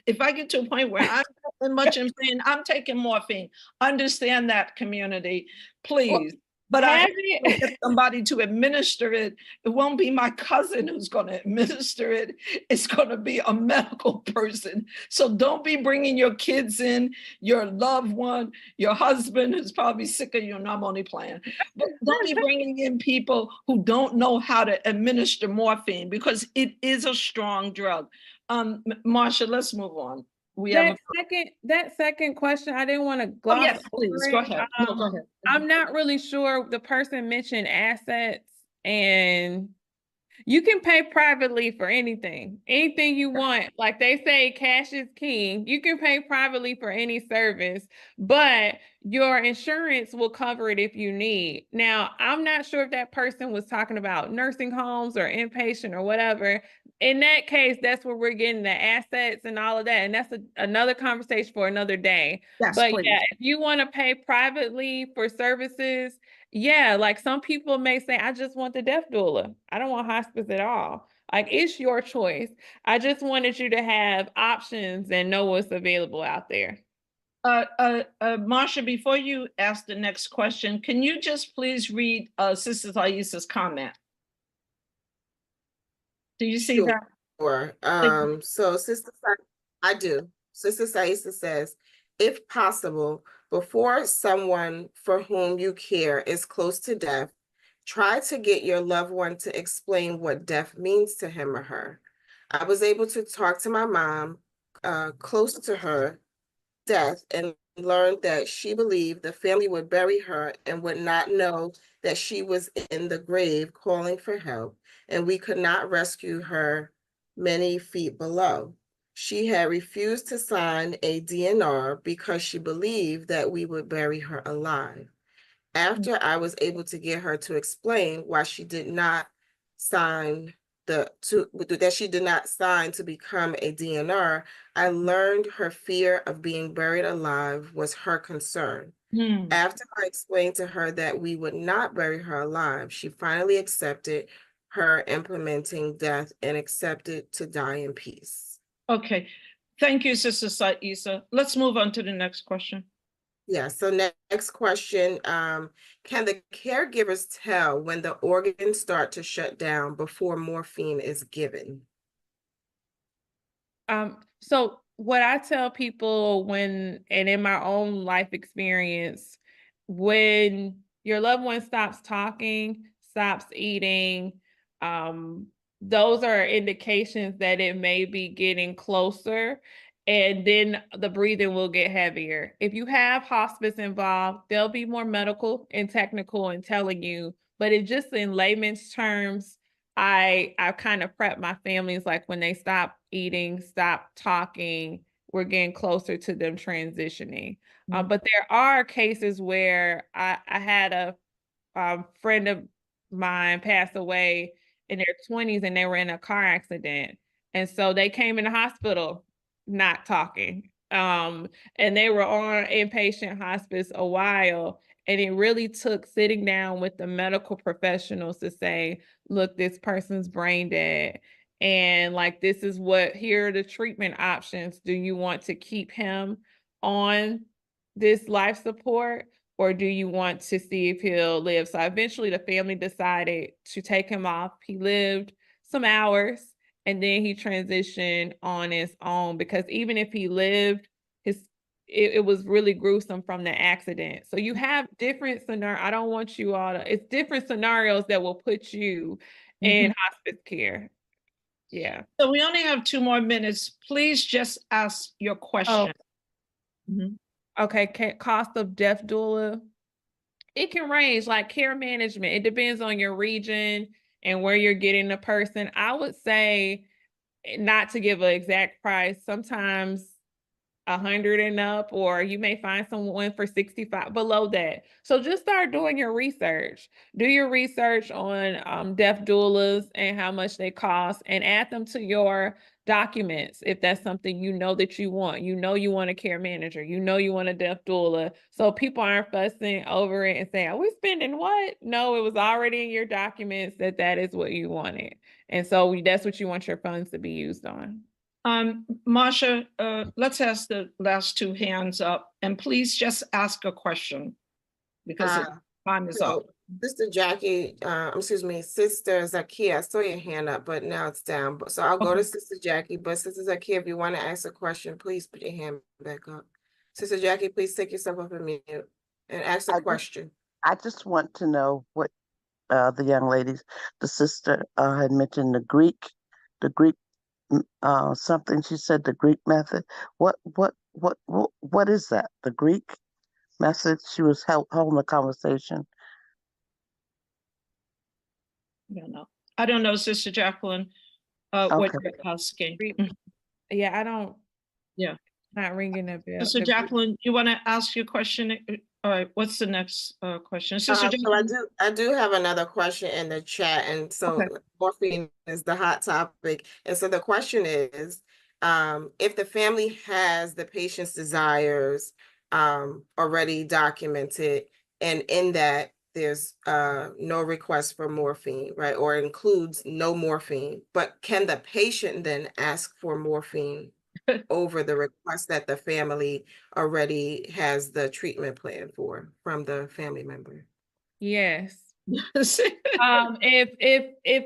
if I get to a point where I'm much in pain, I'm taking morphine. Understand that, community, please. But I get somebody to administer it. It won't be my cousin who's going to administer it. It's going to be a medical person. So don't be bringing your kids in, your loved one, your husband who's probably sick of you, and I'm only playing. But don't be bringing in people who don't know how to administer morphine, because it is a strong drug. Marsha, let's move on. That second question, I didn't want to gloss over. Yes, please, go ahead. No, go ahead. I'm not really sure. The person mentioned assets, and you can pay privately for anything you want. Like they say, cash is king. You can pay privately for any service, but your insurance will cover it if you need. Now, I'm not sure if that person was talking about nursing homes or inpatient or whatever. In that case, that's where we're getting the assets and all of that. And that's another conversation for another day. Yes, but please. Yeah, if you want to pay privately for services, yeah, like some people may say, I just want the death doula. I don't want hospice at all. Like, it's your choice. I just wanted you to have options and know what's available out there. Marsha, before you ask the next question, can you just please read Sister Thaisa's comment? Do you see that? Sure. So I do. Sister Saisa says, if possible, before someone for whom you care is close to death, try to get your loved one to explain what death means to him or her. I was able to talk to my mom, close to her death, and learned that she believed the family would bury her and would not know that she was in the grave calling for help, and we could not rescue her many feet below. She had refused to sign a DNR because she believed that we would bury her alive. After I was able to get her to explain why she did not sign that she did not sign to become a DNR, I learned her fear of being buried alive was her concern. After I explained to her that we would not bury her alive, she finally accepted her implementing death and accepted to die in peace. Okay. Thank you, Sister Saisa. Let's move on to the next question. Yeah, so next question, can the caregivers tell when the organs start to shut down before morphine is given? So what I tell people and in my own life experience, when your loved one stops talking, stops eating, those are indications that it may be getting closer, and then the breathing will get heavier. If you have hospice involved, they'll be more medical and technical in telling you, but it just in layman's terms, I kind of prep my families, like when they stop eating, stop talking, we're getting closer to them transitioning. But there are cases where I had a friend of mine pass away in their 20s and they were in a car accident. And so they came in the hospital not talking. And they were on inpatient hospice a while. And it really took sitting down with the medical professionals to say, look, this person's brain dead. And like, this is here are the treatment options. Do you want to keep him on this life support, or do you want to see if he'll live? So eventually the family decided to take him off. He lived some hours and then he transitioned on his own, because even if he lived, it was really gruesome from the accident. So you have different scenarios. I don't want you all to, it's different scenarios that will put you in hospice care. Yeah. So we only have 2 more minutes. Please just ask your question. Okay, cost of death doula. It can range, like care management. It depends on your region and where you're getting the person. I would say, not to give an exact price, sometimes 100 and up, or you may find someone for 65 below that. So just start doing your research. Do your research on death doulas and how much they cost, and add them to your documents if that's something you know that you want. You know you want a care manager. You know you want a death doula. So people aren't fussing over it and saying, are we spending what? No, it was already in your documents that is what you wanted. And so that's what you want your funds to be used on. Marsha, let's ask the last 2 hands up, and please just ask a question because the time is up. Sister Jackie, excuse me, Sister Zakia, I saw your hand up, but now it's down. So I'll go to Sister Jackie, but Sister Zakia, if you want to ask a question, please put your hand back up. Sister Jackie, please take yourself up and mute and ask a question. I just want to know what the young ladies, the sister had mentioned the Greek something. She said the Greek method. What is that? The Greek method? She was holding a conversation. I don't know, Sister Jacqueline, what you're asking. Yeah, I don't. Yeah, not ringing a bell. Sister Jacqueline, you want to ask your question? All right, what's the next question? Sister So I do have another question in the chat, and so morphine is the hot topic. And so the question is, if the family has the patient's desires already documented, and in that there's no request for morphine, right, or includes no morphine, but can the patient then ask for morphine? over the request that the family already has the treatment plan for from the family member? Yes. If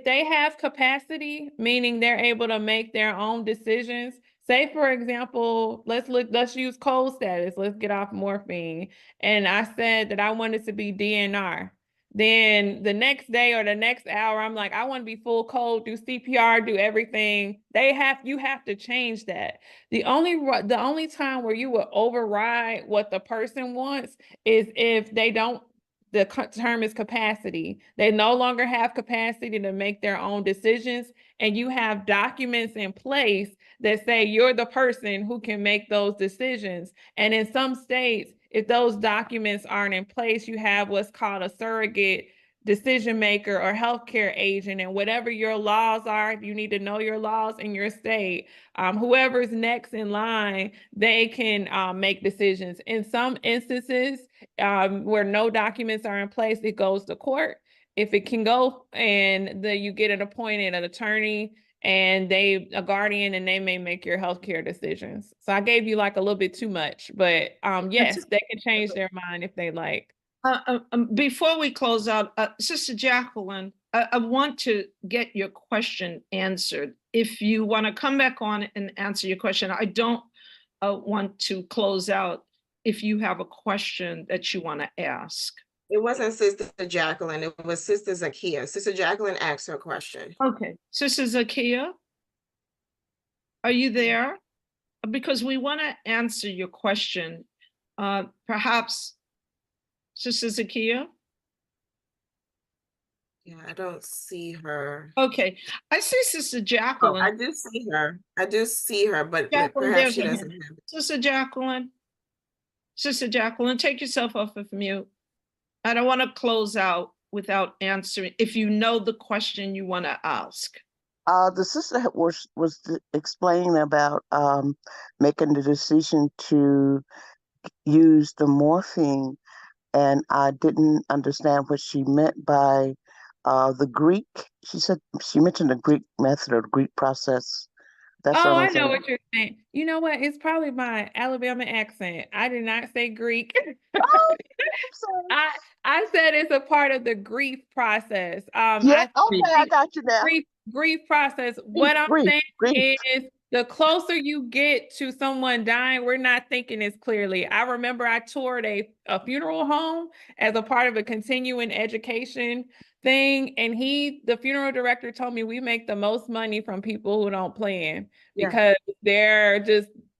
they have capacity, meaning they're able to make their own decisions. Say, for example, let's use cold status. Let's get off morphine. And I said that I wanted to be DNR. Then the next day or the next hour, I'm like, I want to be full cold, do CPR, do everything. You have to change that. The only time where you will override what the person wants is if they don't. The term is capacity. They no longer have capacity to make their own decisions, and you have documents in place that say you're the person who can make those decisions. And in some states, if those documents aren't in place, you have what's called a surrogate decision maker or healthcare agent, and whatever your laws are, if you need to know your laws in your state, whoever's next in line, they can make decisions. In some instances, where no documents are in place, it goes to court. If it can go, and you get an appointed an attorney and a guardian, and they may make your healthcare decisions. So I gave you like a little bit too much, but yes, they can change their mind if they like. Before we close out, Sister Jacqueline, I want to get your question answered. If you want to come back on and answer your question, I don't want to close out if you have a question that you want to ask. It wasn't Sister Jacqueline, it was Sister Zakia. Sister Jacqueline asked her question. Okay, Sister Zakia, are you there? Because we want to answer your question. Perhaps Sister Zakia? Yeah, I don't see her. Okay, I see Sister Jacqueline. I do see her. I do see her, but Jacqueline, perhaps she there's doesn't have it. Sister Jacqueline, take yourself off of mute. I don't want to close out without answering. If you know the question you want to ask. The sister was explaining about making the decision to use the morphine, and I didn't understand what she meant by the Greek. She said she mentioned the Greek method or the Greek process. That's the Oh, only I know thing. what you're saying. You know what? It's probably my Alabama accent. I did not say Greek. Oh, I'm sorry. I said it's a part of the grief process. Yeah, okay, I got you now. Grief process. What I'm saying is the closer you get to someone dying, we're not thinking as clearly. I remember I toured a funeral home as a part of a continuing education thing, and the funeral director told me we make the most money from people who don't plan, because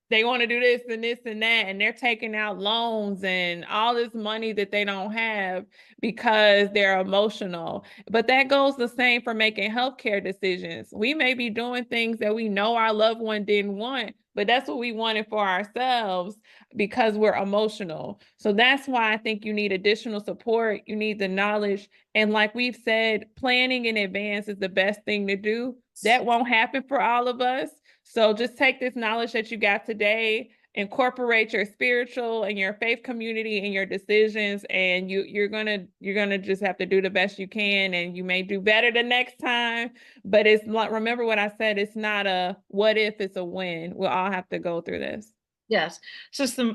they want to do this and this and that, and they're taking out loans and all this money that they don't have because they're emotional. But that goes the same for making healthcare decisions. We may be doing things that we know our loved one didn't want, but that's what we wanted for ourselves because we're emotional. So that's why I think you need additional support. You need the knowledge. And like we've said, planning in advance is the best thing to do. That won't happen for all of us. So just take this knowledge that you got today, incorporate your spiritual and your faith community in your decisions, and you're gonna just have to do the best you can, and you may do better the next time. But it's like, remember what I said, it's not a what if, it's a when. We'll all have to go through this. Yes, Sister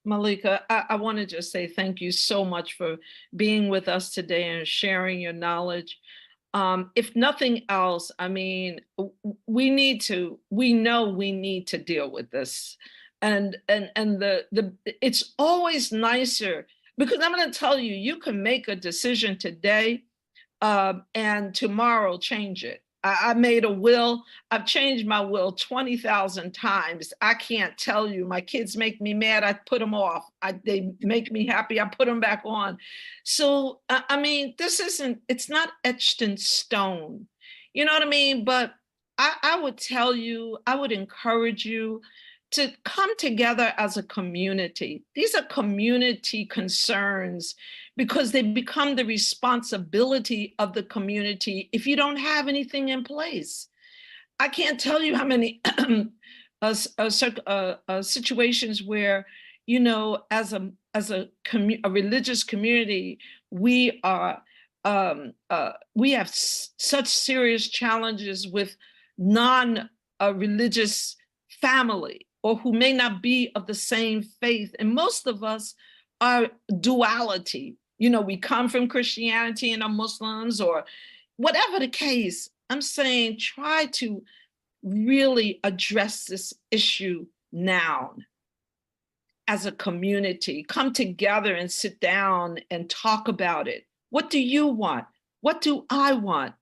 Malika, I want to just say thank you so much for being with us today and sharing your knowledge. If nothing else, I mean, we know we need to deal with this. And it's always nicer, because I'm going to tell you, you can make a decision today and tomorrow change it. I made a will. I've changed my will 20,000 times. I can't tell you. My kids make me mad. I put them off. They make me happy. I put them back on. So, I mean, it's not etched in stone. You know what I mean? But I would tell you, I would encourage you to come together as a community. These are community concerns, because they become the responsibility of the community if you don't have anything in place. I can't tell you how many situations where, you know, as a religious community, we have such serious challenges with non-religious family or who may not be of the same faith. And most of us are duality. You know, we come from Christianity and are Muslims or whatever the case. I'm saying try to really address this issue now as a community. Come together and sit down and talk about it. What do you want? What do I want?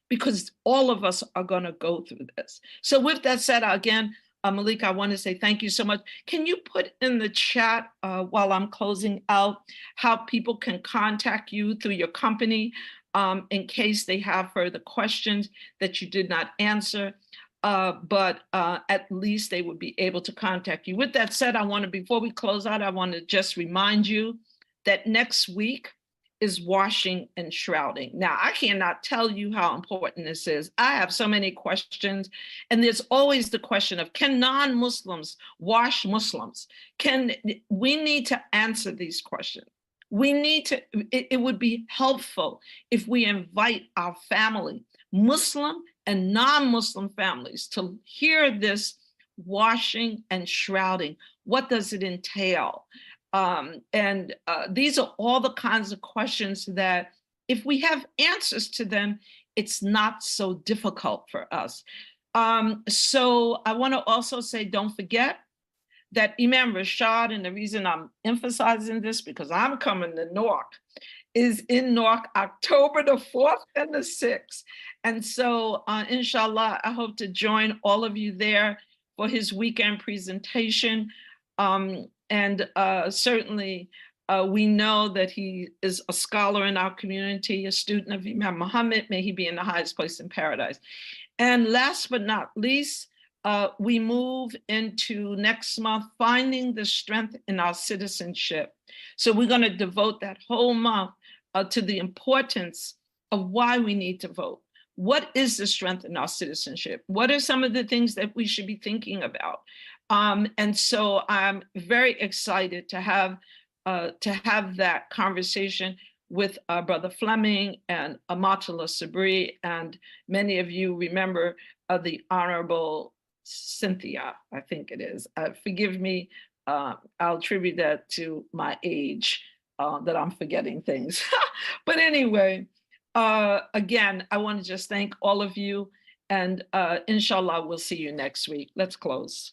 Because all of us are going to go through this. So with that said, again, Malika, I want to say thank you so much. Can you put in the chat while I'm closing out how people can contact you through your company in case they have further questions that you did not answer? But at least they would be able to contact you. With that said, before we close out, I want to just remind you that next week is washing and shrouding. Now, I cannot tell you how important this is. I have so many questions, and there's always the question of, can non-Muslims wash Muslims? We need to answer these questions. We need to, it would be helpful if we invite our family, Muslim and non-Muslim families, to hear this washing and shrouding. What does it entail? These are all the kinds of questions that if we have answers to them, it's not so difficult for us. So I want to also say, don't forget that Imam Rashad, and the reason I'm emphasizing this because I'm coming to Newark, is in Newark, October the 4th and the 6th. And so inshallah, I hope to join all of you there for his weekend presentation. Certainly, we know that he is a scholar in our community, a student of Imam Muhammad. May he be in the highest place in paradise. And last but not least, we move into next month, finding the strength in our citizenship. So we're going to devote that whole month to the importance of why we need to vote. What is the strength in our citizenship? What are some of the things that we should be thinking about? And so I'm very excited to have that conversation with Brother Fleming and Amatullah Sabri, and many of you remember the Honorable Cynthia, I think it is. Forgive me, I'll attribute that to my age, that I'm forgetting things. But anyway, again, I want to just thank all of you, and inshallah, we'll see you next week. Let's close.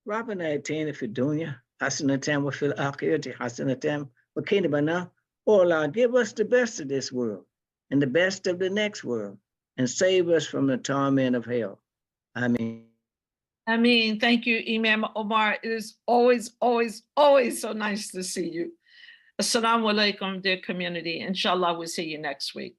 ربنا آتينا في الدنيا حسنة وفي الآخرة حسنة وقنا عذاب. Oh Lord, give us the best of this world and the best of the next world, and save us from the torment of hell. Ameen. Ameen. Thank you, Imam Omar. It is always, always, always so nice to see you. Assalamu alaikum, dear community. Inshallah, we'll see you next week.